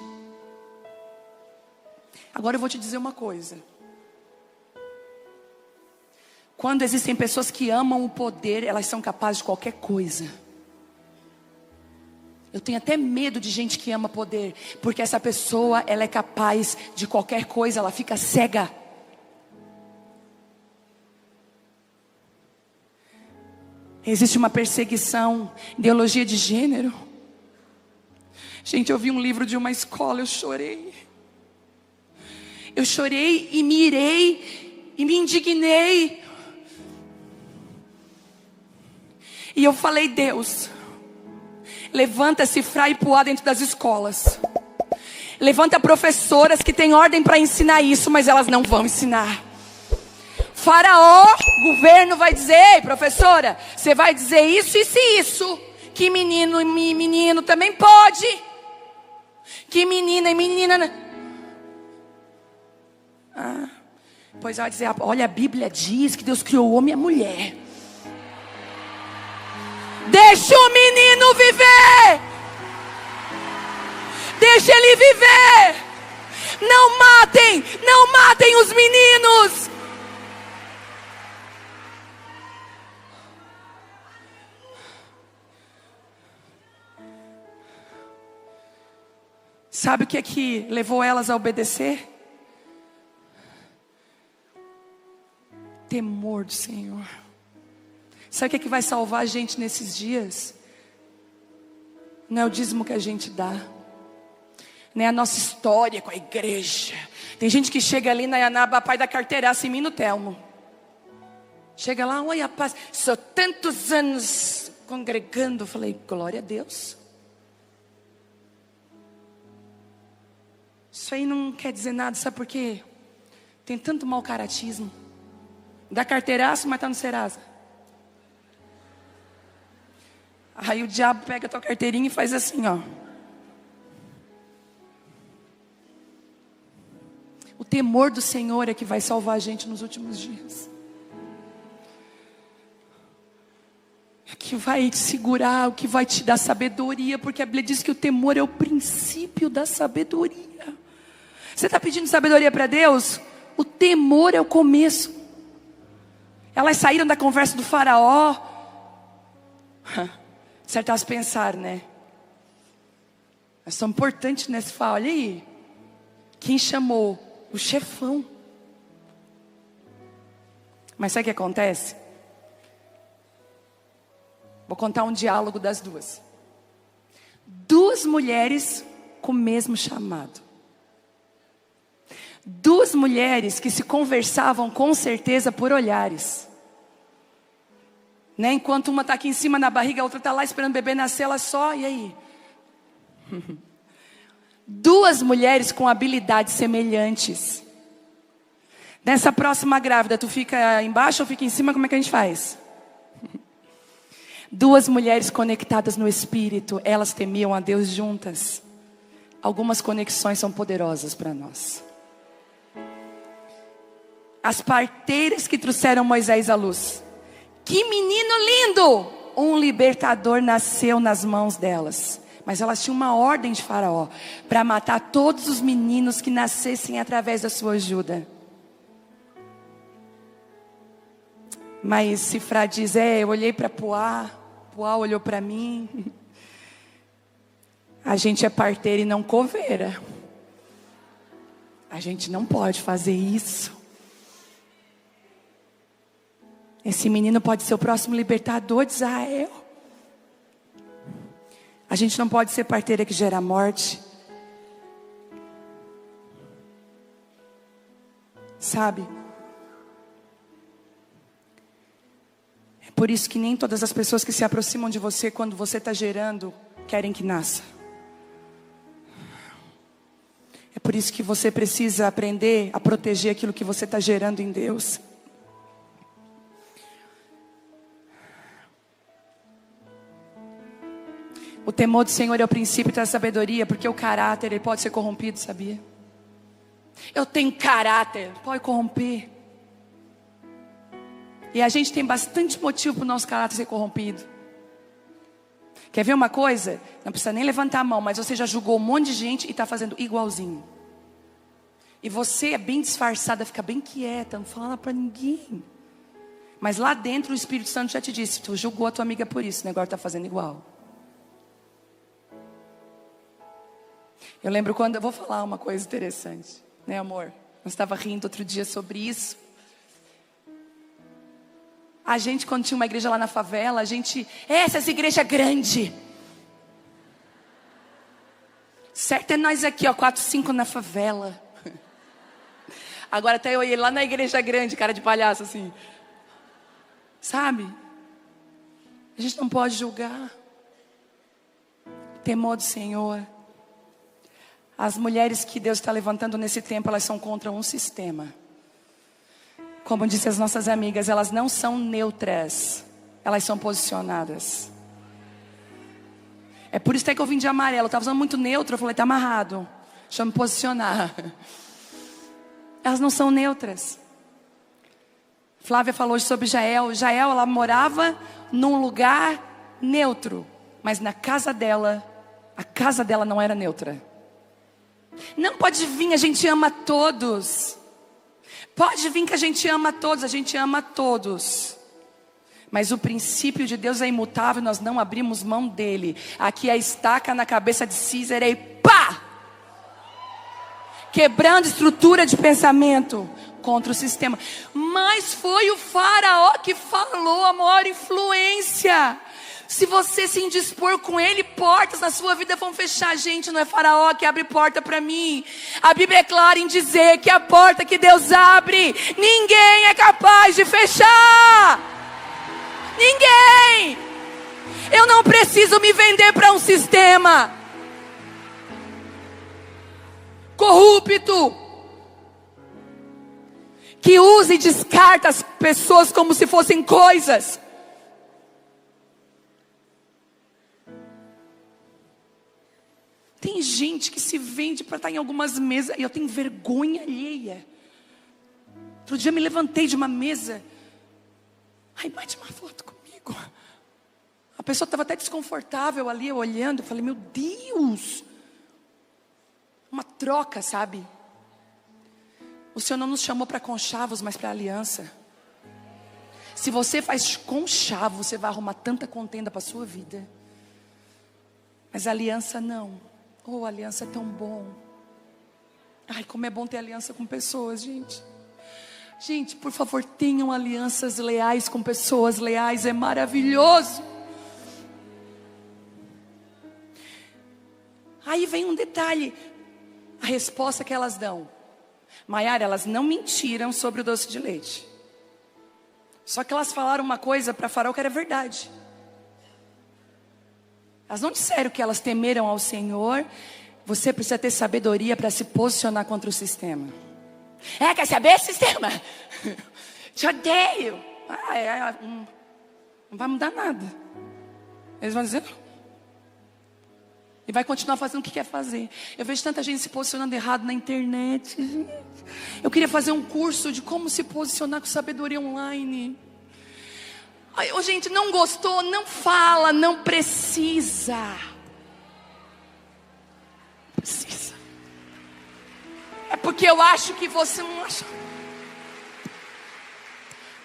agora eu vou te dizer uma coisa. Quando existem pessoas que amam o poder, elas são capazes de qualquer coisa. Eu tenho até medo de gente que ama poder, porque essa pessoa, ela é capaz de qualquer coisa, ela fica cega. Existe uma perseguição, ideologia de gênero. Gente, eu vi um livro de uma escola, eu chorei. Eu chorei e me irei e me indignei. E eu falei, Deus, levanta Cifra e Puá dentro das escolas. Levanta professoras que têm ordem para ensinar isso, mas elas não vão ensinar. Faraó, governo vai dizer, ei professora, você vai dizer isso, isso e isso. Que menino e menino também pode. Que menina e menina. Pois ela vai dizer, olha, a Bíblia diz que Deus criou o homem e a mulher. Deixa o menino viver. Deixa ele viver. Não matem os meninos. Sabe o que é que levou elas a obedecer? Temor do Senhor. Sabe o que é que vai salvar a gente nesses dias? Não é o dízimo que a gente dá, não é a nossa história com a igreja. Tem gente que chega ali na pai da carteiraça em mim no Thelmo. Chega lá, oi rapaz, sou tantos anos congregando. Eu falei, glória a Deus. Isso aí não quer dizer nada, sabe por quê? Tem tanto mau caratismo. Dá carteiraço, mas tá no Serasa. Aí o diabo pega a tua carteirinha e faz assim, ó. O temor do Senhor é que vai salvar a gente nos últimos dias. É que vai te segurar, o que vai te dar sabedoria, porque a Bíblia diz que o temor é o princípio da sabedoria. Você está pedindo sabedoria para Deus? O temor é o começo. Elas saíram da conversa do Faraó. Certas pensar, né? Mas são importantes nesse fala. Olha aí. Quem chamou? O chefão. Mas sabe o que acontece? Vou contar um diálogo das duas. Duas mulheres com o mesmo chamado. Duas mulheres que se conversavam com certeza por olhares. Né? Enquanto uma está aqui em cima na barriga, a outra está lá esperando o bebê nascer, ela só, e aí? Duas mulheres com habilidades semelhantes. Nessa próxima grávida, tu fica embaixo ou fica em cima? Como é que a gente faz? Duas mulheres conectadas no Espírito, elas temiam a Deus juntas. Algumas conexões são poderosas para nós. As parteiras que trouxeram Moisés à luz. Que menino lindo! Um libertador nasceu nas mãos delas. Mas elas tinham uma ordem de Faraó para matar todos os meninos que nascessem através da sua ajuda. Mas Sifrá diz, eu olhei para Puá olhou para mim. A gente é parteira e não coveira. A gente não pode fazer isso. Esse menino pode ser o próximo libertador de Israel. A gente não pode ser parteira que gera morte. Sabe? É por isso que nem todas as pessoas que se aproximam de você quando você está gerando, querem que nasça. É por isso que você precisa aprender a proteger aquilo que você está gerando em Deus. O temor do Senhor é o princípio da sabedoria, porque o caráter ele pode ser corrompido, sabia? Eu tenho caráter, pode corromper. E a gente tem bastante motivo para o nosso caráter ser corrompido. Quer ver uma coisa? Não precisa nem levantar a mão, mas você já julgou um monte de gente e está fazendo igualzinho. E você é bem disfarçada, fica bem quieta, não fala para ninguém. Mas lá dentro o Espírito Santo já te disse, tu julgou a tua amiga por isso, o negócio está fazendo igual. Eu lembro quando, eu vou falar uma coisa interessante, né amor? Eu estava rindo outro dia sobre isso. A gente, quando tinha uma igreja lá na favela, essa igreja é grande. Certo é nós aqui, 4, 5 na favela. Agora até eu ia lá na igreja grande, cara de palhaço assim. Sabe? A gente não pode julgar. Temor do Senhor. As mulheres que Deus está levantando nesse tempo, elas são contra um sistema. Como disse as nossas amigas, elas não são neutras, elas são posicionadas. É por isso que eu vim de amarelo. Eu estava usando muito neutro, eu falei, está amarrado. Deixa eu me posicionar. Elas não são neutras. Flávia falou hoje sobre Jael. Jael, ela morava num lugar neutro, mas na casa dela, a casa dela não era neutra. Não pode vir, a gente ama todos. Pode vir que a gente ama todos. Mas o princípio de Deus é imutável, nós não abrimos mão dele. Aqui a estaca na cabeça de Císera e pá! Quebrando estrutura de pensamento contra o sistema. Mas foi o Faraó que falou, a maior influência. Se você se indispor com ele, portas na sua vida vão fechar. Gente, não é Faraó que abre porta para mim. A Bíblia é clara em dizer que a porta que Deus abre, ninguém é capaz de fechar. Ninguém. Eu não preciso me vender para um sistema corrupto, que usa e descarta as pessoas como se fossem coisas. Tem gente que se vende para estar em algumas mesas, e eu tenho vergonha alheia. Outro dia me levantei de uma mesa, ai, bate uma foto comigo. A pessoa estava até desconfortável ali, eu olhando, eu falei, meu Deus, uma troca, sabe? O Senhor não nos chamou para conchavos, mas para aliança. Se você faz conchavo, você vai arrumar tanta contenda para a sua vida. Mas aliança não. Oh, aliança é tão bom. Ai, como é bom ter aliança com pessoas, gente. Gente, por favor, tenham alianças leais com pessoas leais, é maravilhoso. Aí vem um detalhe, a resposta que elas dão. Maiara, elas não mentiram sobre o doce de leite. Só que elas falaram uma coisa para Faraó que era verdade. Elas não disseram que elas temeram ao Senhor. Você precisa ter sabedoria para se posicionar contra o sistema. Quer saber, sistema? Te odeio. Não vai mudar nada. Eles vão dizer não. E vai continuar fazendo o que quer fazer. Eu vejo tanta gente se posicionando errado na internet, gente. Eu queria fazer um curso de como se posicionar com sabedoria online. Gente, não gostou? Não fala, não precisa. Precisa. É porque eu acho que você não acha.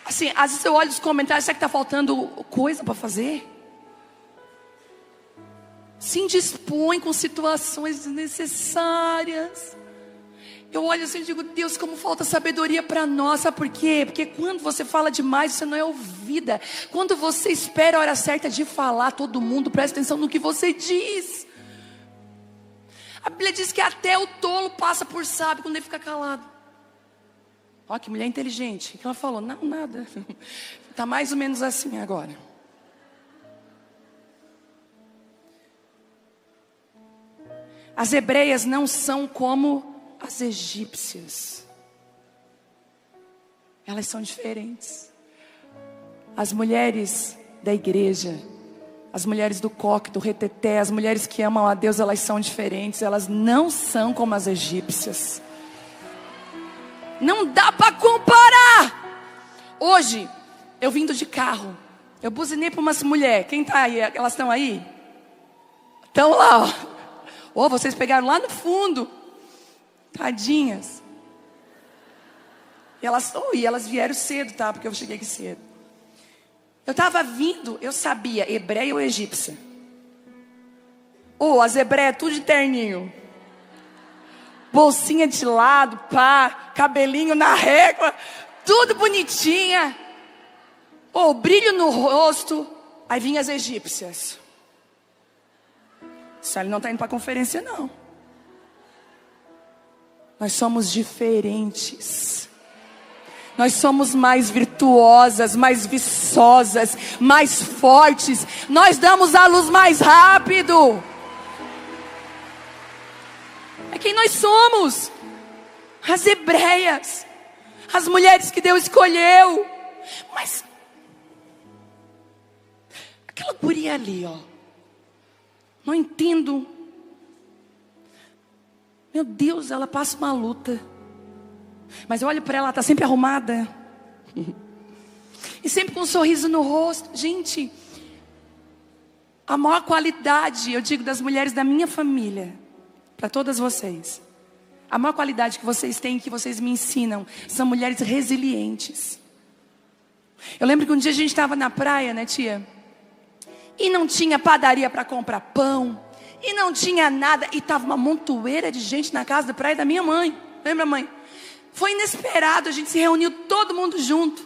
Assim, às vezes eu olho os comentários, será que está faltando coisa para fazer? Se indispõe com situações desnecessárias. Eu olho assim e digo, Deus, como falta sabedoria para nós. Sabe por quê? Porque quando você fala demais, você não é ouvida. Quando você espera a hora certa de falar, todo mundo presta atenção no que você diz. A Bíblia diz que até o tolo passa por sábio quando ele fica calado. Olha que mulher inteligente. O que ela falou? Não, nada. Está mais ou menos assim agora. As hebreias não são como as egípcias. Elas são diferentes. As mulheres da igreja, as mulheres do coque, do reteté, as mulheres que amam a Deus, elas são diferentes. Elas não são como as egípcias. Não dá para comparar. Hoje, eu vindo de carro, eu buzinei para umas mulheres. Quem está aí? Elas estão aí? Estão lá, ó. Vocês pegaram lá no fundo. Tadinhas. E elas vieram cedo, tá? Porque eu cheguei aqui cedo. Eu estava vindo, eu sabia, hebreia ou egípcia. As hebreias tudo de terninho. Bolsinha de lado, pá, cabelinho na régua, tudo bonitinha. Brilho no rosto. Aí vinham as egípcias. Ele não está indo para a conferência, não. Nós somos diferentes. Nós somos mais virtuosas, mais viçosas, mais fortes. Nós damos a luz mais rápido. É quem nós somos. As hebreias. As mulheres que Deus escolheu. Mas aquela guria ali, ó. Não entendo. Meu Deus, ela passa uma luta. Mas eu olho para ela está sempre arrumada. E sempre com um sorriso no rosto. Gente, a maior qualidade, eu digo, das mulheres da minha família, para todas vocês, a maior qualidade que vocês têm, que vocês me ensinam, são mulheres resilientes. Eu lembro que um dia a gente estava na praia, né, tia? E não tinha padaria para comprar pão. E não tinha nada. E estava uma montoeira de gente na casa da praia da minha mãe. Lembra, mãe? Foi inesperado. A gente se reuniu todo mundo junto.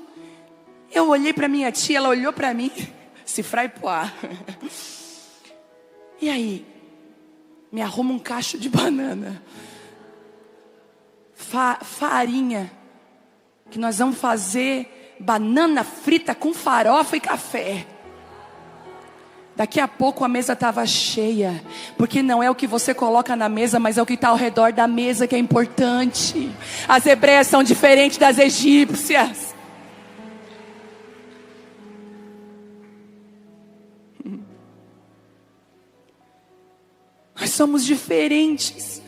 Eu olhei para minha tia. Ela olhou para mim. Se fraipoar. E aí? Me arruma um cacho de banana. Farinha. Que nós vamos fazer banana frita com farofa e café. Daqui a pouco a mesa estava cheia. Porque não é o que você coloca na mesa, mas é o que está ao redor da mesa que é importante. As hebreias são diferentes das egípcias. Nós somos diferentes.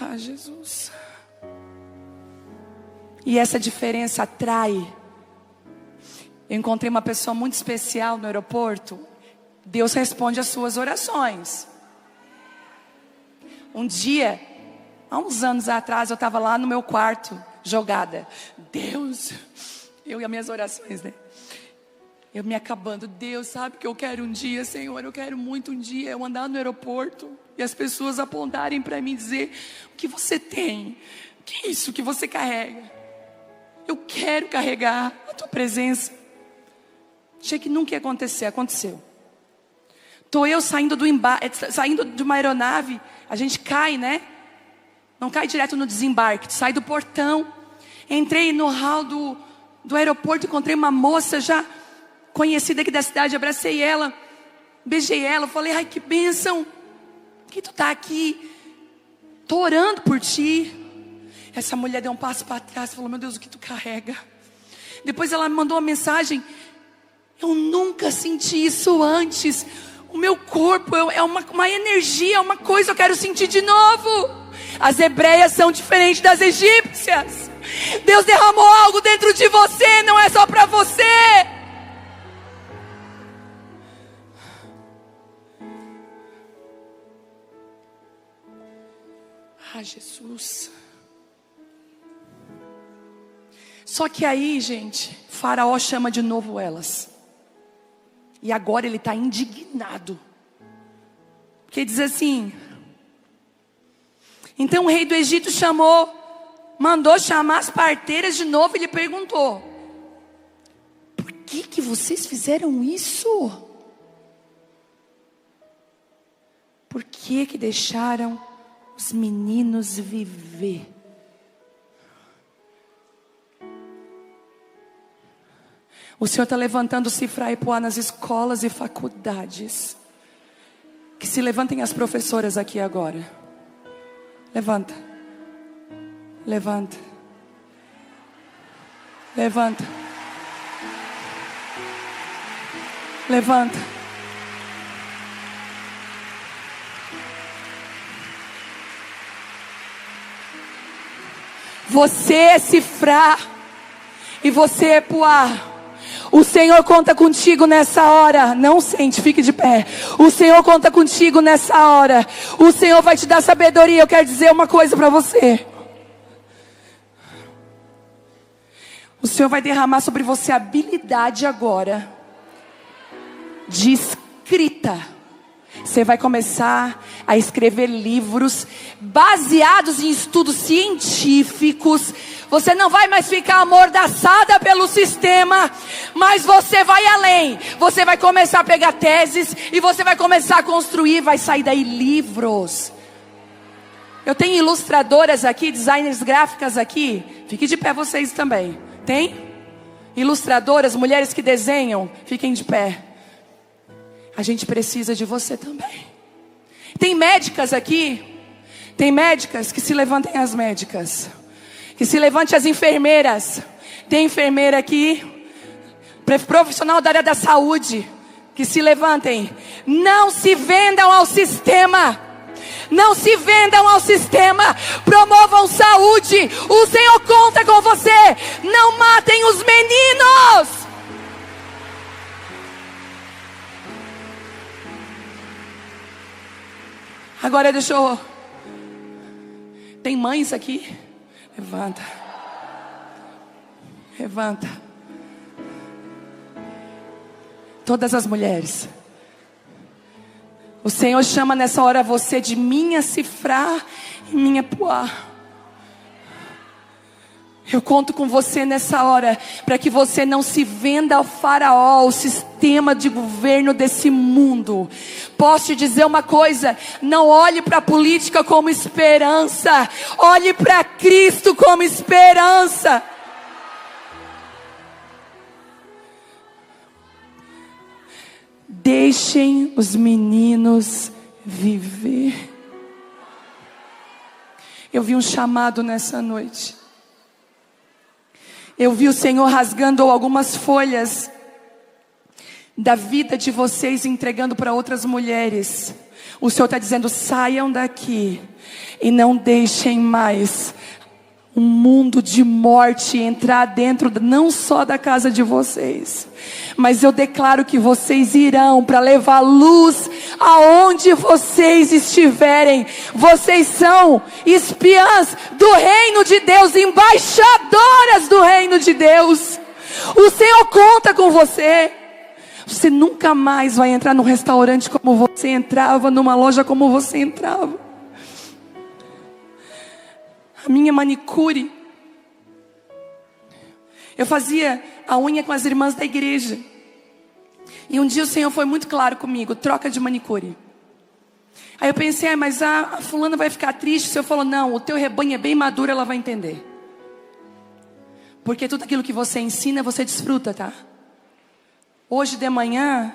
Ah, Jesus. E essa diferença atrai. Eu encontrei uma pessoa muito especial no aeroporto. Deus responde às suas orações. Um dia, há uns anos atrás, eu estava lá no meu quarto, jogada. Deus, eu e as minhas orações, né? Eu me acabando. Deus, sabe que eu quero um dia, Senhor, eu quero muito um dia eu andar no aeroporto e as pessoas apontarem para mim e dizer: o que você tem? O que é isso que você carrega? Eu quero carregar a tua presença. Achei que nunca ia acontecer, aconteceu. Estou eu saindo saindo de uma aeronave, a gente cai, né? Não cai direto no desembarque, sai do portão. Entrei no hall do aeroporto, encontrei uma moça já conhecida aqui da cidade, abracei ela, beijei ela, falei, ai que bênção, que tu tá aqui, tô orando por ti. Essa mulher deu um passo para trás, falou, meu Deus, o que tu carrega? Depois ela me mandou uma mensagem, eu nunca senti isso antes, o meu corpo é uma energia, uma coisa, eu quero sentir de novo. As hebreias são diferentes das egípcias. Deus derramou algo dentro de você, não é só para você. Ah, Jesus. Só que aí, gente, Faraó chama de novo elas. E agora ele está indignado. Porque diz assim: então o rei do Egito mandou chamar as parteiras de novo e lhe perguntou: por que vocês fizeram isso? Por que deixaram os meninos viver? O Senhor está levantando Sifra e Puá nas escolas e faculdades. Que se levantem as professoras aqui agora. Levanta. Levanta. Levanta. Levanta. Você é Sifra e você é Puá. O Senhor conta contigo nessa hora. Não sente, fique de pé. O Senhor conta contigo nessa hora. O Senhor vai te dar sabedoria. Eu quero dizer uma coisa para você. O Senhor vai derramar sobre você habilidade agora de escrita. Você vai começar a escrever livros baseados em estudos científicos. Você não vai mais ficar amordaçada pelo sistema, mas você vai além. Você vai começar a pegar teses e você vai começar a construir, vai sair daí livros. Eu tenho ilustradoras aqui, designers gráficas aqui. Fique de pé vocês também. Tem? Ilustradoras, mulheres que desenham, fiquem de pé. A gente precisa de você também. Tem médicas aqui. Tem médicas, que se levantem as médicas. Que se levante as enfermeiras. Tem enfermeira aqui. Profissional da área da saúde. Que se levantem. Não se vendam ao sistema. Não se vendam ao sistema. Promovam saúde. O Senhor conta com você. Não matem os meninos. Agora deixa eu... Tem mães aqui? Levanta. Levanta. Todas as mulheres. O Senhor chama nessa hora você de minha Sifra e minha Puá. Eu conto com você nessa hora, para que você não se venda ao faraó, o sistema de governo desse mundo. Posso te dizer uma coisa, não olhe para a política como esperança, olhe para Cristo como esperança. Deixem os meninos viver. Eu vi um chamado nessa noite. Eu vi o Senhor rasgando algumas folhas da vida de vocês, entregando para outras mulheres. O Senhor está dizendo: saiam daqui e não deixem mais um mundo de morte entrar dentro, não só da casa de vocês, mas eu declaro que vocês irão para levar luz aonde vocês estiverem. Vocês são espiãs do reino de Deus, embaixadoras do reino de Deus. O Senhor conta com você. Você nunca mais vai entrar num restaurante como você entrava, numa loja como você entrava. A minha manicure, eu fazia a unha com as irmãs da igreja. E um dia o Senhor foi muito claro comigo: troca de manicure. Aí eu pensei, mas a fulana vai ficar triste. O Senhor falou: não, o teu rebanho é bem maduro, ela vai entender. Porque tudo aquilo que você ensina, você desfruta, tá? Hoje de manhã,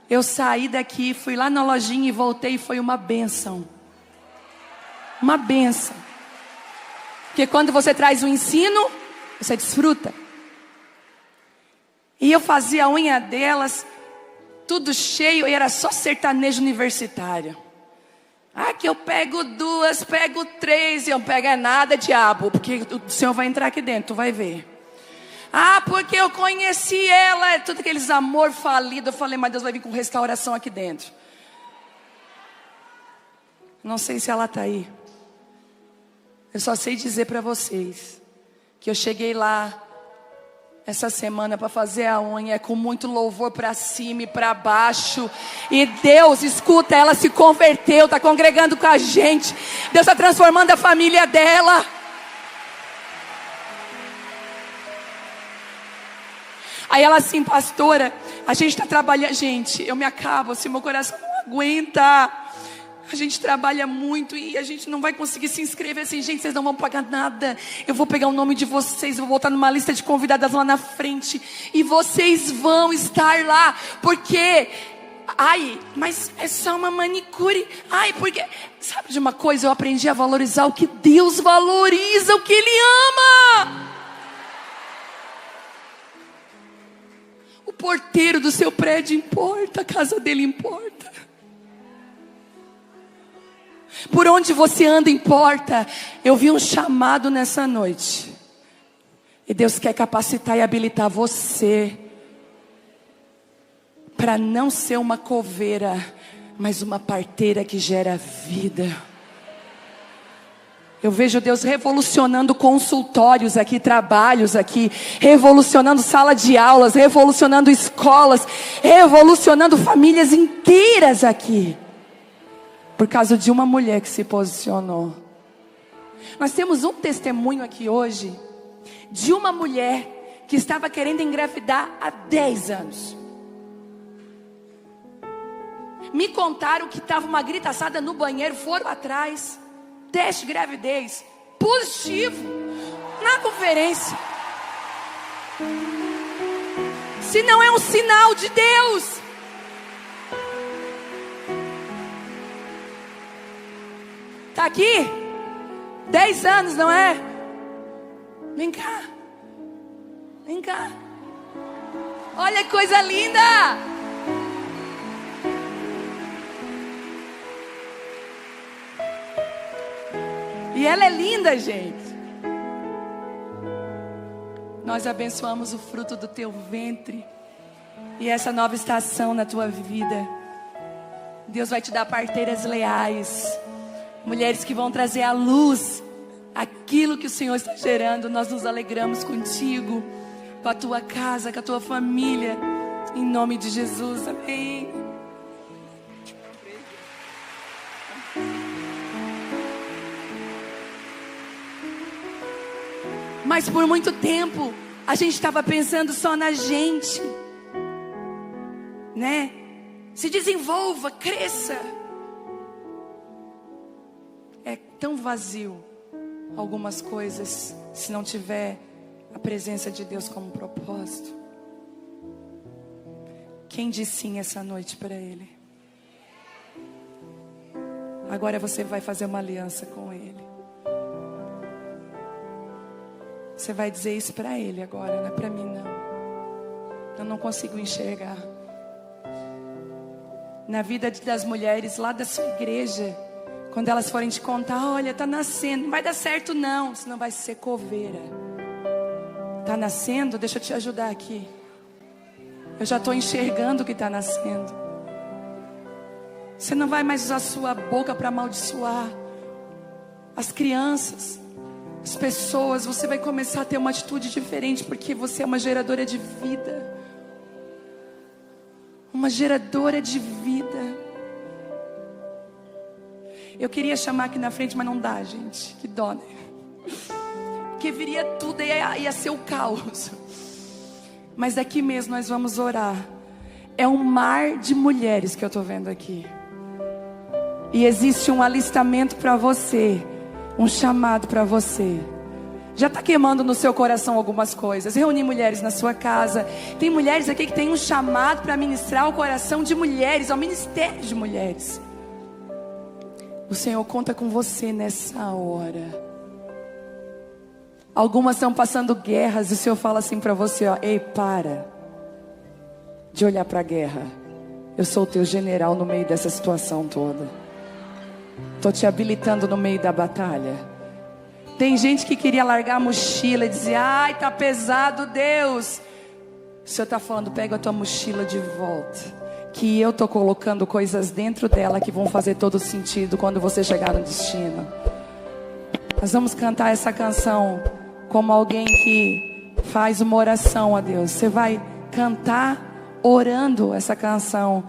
eu saí daqui, fui lá na lojinha e voltei e foi uma bênção. Uma bênção. Porque quando você traz o ensino, você desfruta. E eu fazia a unha delas, tudo cheio, e era só sertanejo universitário. Ah, que eu pego 2, pego 3, e eu pego é nada, diabo, porque o Senhor vai entrar aqui dentro, tu vai ver. Ah, porque eu conheci ela, tudo aqueles amor falido. Eu falei, mas Deus vai vir com restauração aqui dentro. Não sei se ela está aí. Eu só sei dizer para vocês que eu cheguei lá essa semana para fazer a unha com muito louvor para cima e para baixo. E Deus, escuta, ela se converteu, está congregando com a gente. Deus está transformando a família dela. Aí ela assim, pastora, a gente está trabalhando. Gente, eu me acabo, assim, meu coração não aguenta. A gente trabalha muito e a gente não vai conseguir se inscrever assim. Gente, vocês não vão pagar nada. Eu vou pegar o nome de vocês, vou botar numa lista de convidadas lá na frente. E vocês vão estar lá. Porque, ai, mas é só uma manicure. Ai, porque, sabe de uma coisa? Eu aprendi a valorizar o que Deus valoriza, o que Ele ama. O porteiro do seu prédio importa, a casa dele importa. Por onde você anda importa. Eu vi um chamado nessa noite. E Deus quer capacitar e habilitar você para não ser uma coveira, mas uma parteira que gera vida. Eu vejo Deus revolucionando consultórios aqui, trabalhos aqui, revolucionando sala de aulas, revolucionando escolas, revolucionando famílias inteiras aqui. Por causa de uma mulher que se posicionou. Nós temos um testemunho aqui hoje de uma mulher que estava querendo engravidar há 10 anos. Me contaram que estava uma gritaçada no banheiro, foram atrás. Teste de gravidez positivo na conferência. Se não é um sinal de Deus. Tá aqui? 10 anos, não é? Vem cá. Vem cá. Olha que coisa linda. E ela é linda, gente. Nós abençoamos o fruto do teu ventre. E essa nova estação na tua vida. Deus vai te dar parteiras leais. Mulheres que vão trazer à luz aquilo que o Senhor está gerando. Nós nos alegramos contigo, com a tua casa, com a tua família. Em nome de Jesus, amém. Mas por muito tempo a gente estava pensando só na gente, né? Se desenvolva, cresça. É tão vazio algumas coisas se não tiver a presença de Deus como propósito. Quem diz sim essa noite para Ele? Agora você vai fazer uma aliança com Ele. Você vai dizer isso para Ele agora, não é para mim não. Eu não consigo enxergar. Na vida das mulheres lá da sua igreja, quando elas forem te contar, olha, está nascendo, não vai dar certo não, senão vai ser coveira. Está nascendo? Deixa eu te ajudar aqui. Eu já estou enxergando o que está nascendo. Você não vai mais usar sua boca para amaldiçoar as crianças, as pessoas. Você vai começar a ter uma atitude diferente, porque você é uma geradora de vida. Uma geradora de vida. Eu queria chamar aqui na frente, mas não dá, gente. Que dó, né? Porque viria tudo e ia ser o caos. Mas daqui mesmo nós vamos orar. É um mar de mulheres que eu estou vendo aqui. E existe um alistamento para você. Um chamado para você. Já está queimando no seu coração algumas coisas. Reunir mulheres na sua casa. Tem mulheres aqui que tem um chamado para ministrar o coração de mulheres, ao ministério de mulheres. O Senhor conta com você nessa hora. Algumas estão passando guerras e o Senhor fala assim para você, ó, ei, para de olhar para a guerra. Eu sou o teu general no meio dessa situação toda. Estou te habilitando no meio da batalha. Tem gente que queria largar a mochila e dizer, ai, tá pesado, Deus. O Senhor está falando, pega a tua mochila de volta, que eu estou colocando coisas dentro dela que vão fazer todo sentido quando você chegar no destino. Nós vamos cantar essa canção como alguém que faz uma oração a Deus. Você vai cantar orando essa canção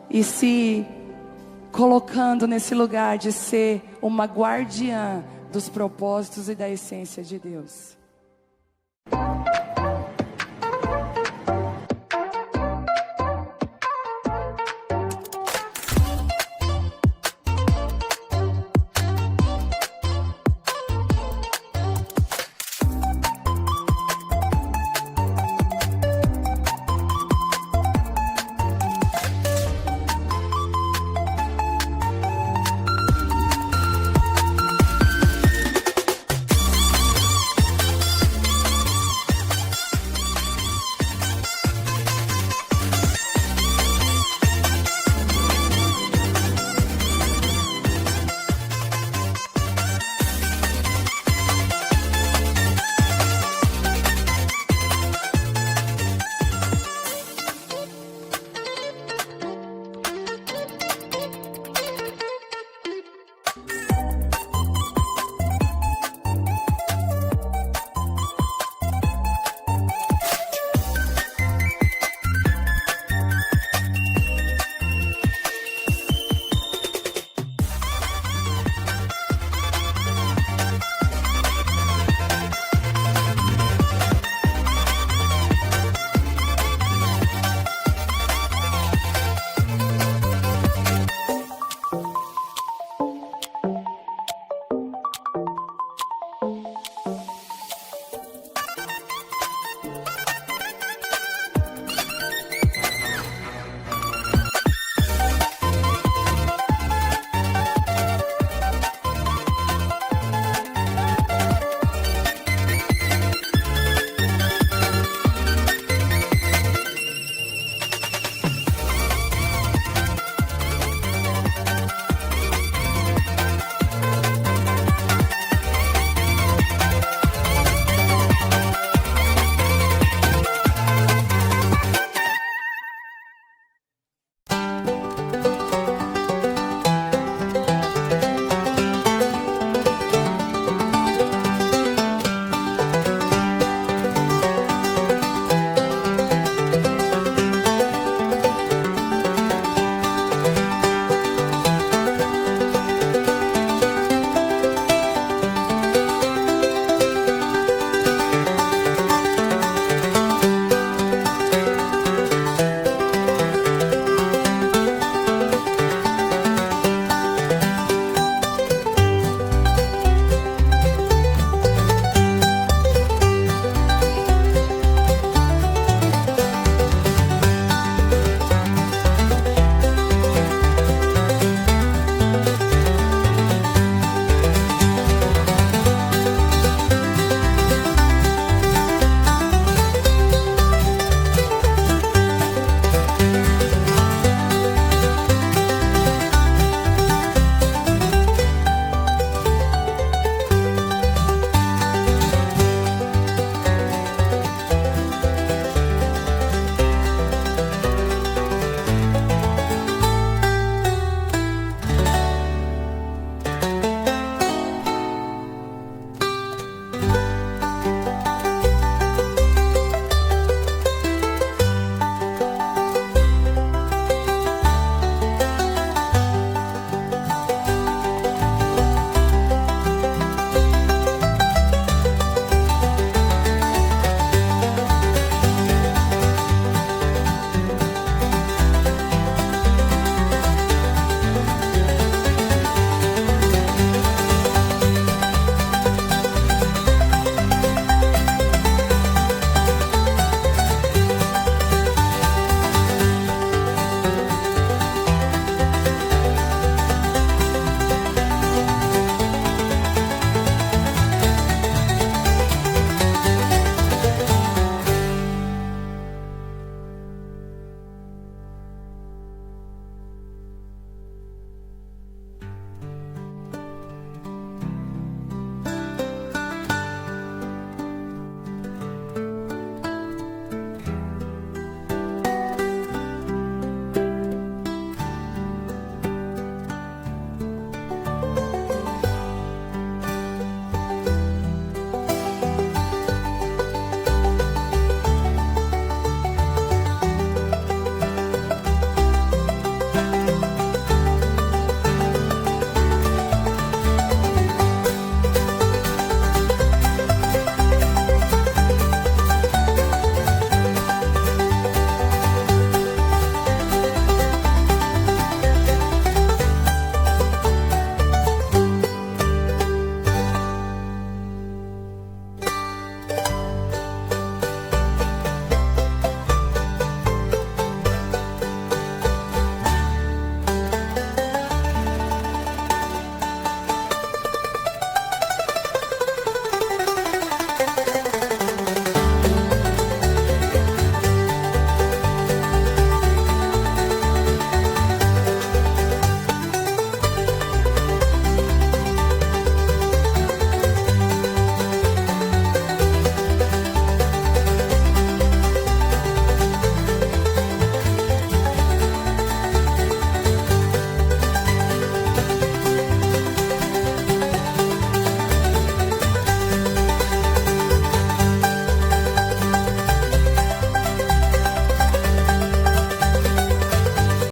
e se colocando nesse lugar de ser uma guardiã dos propósitos e da essência de Deus.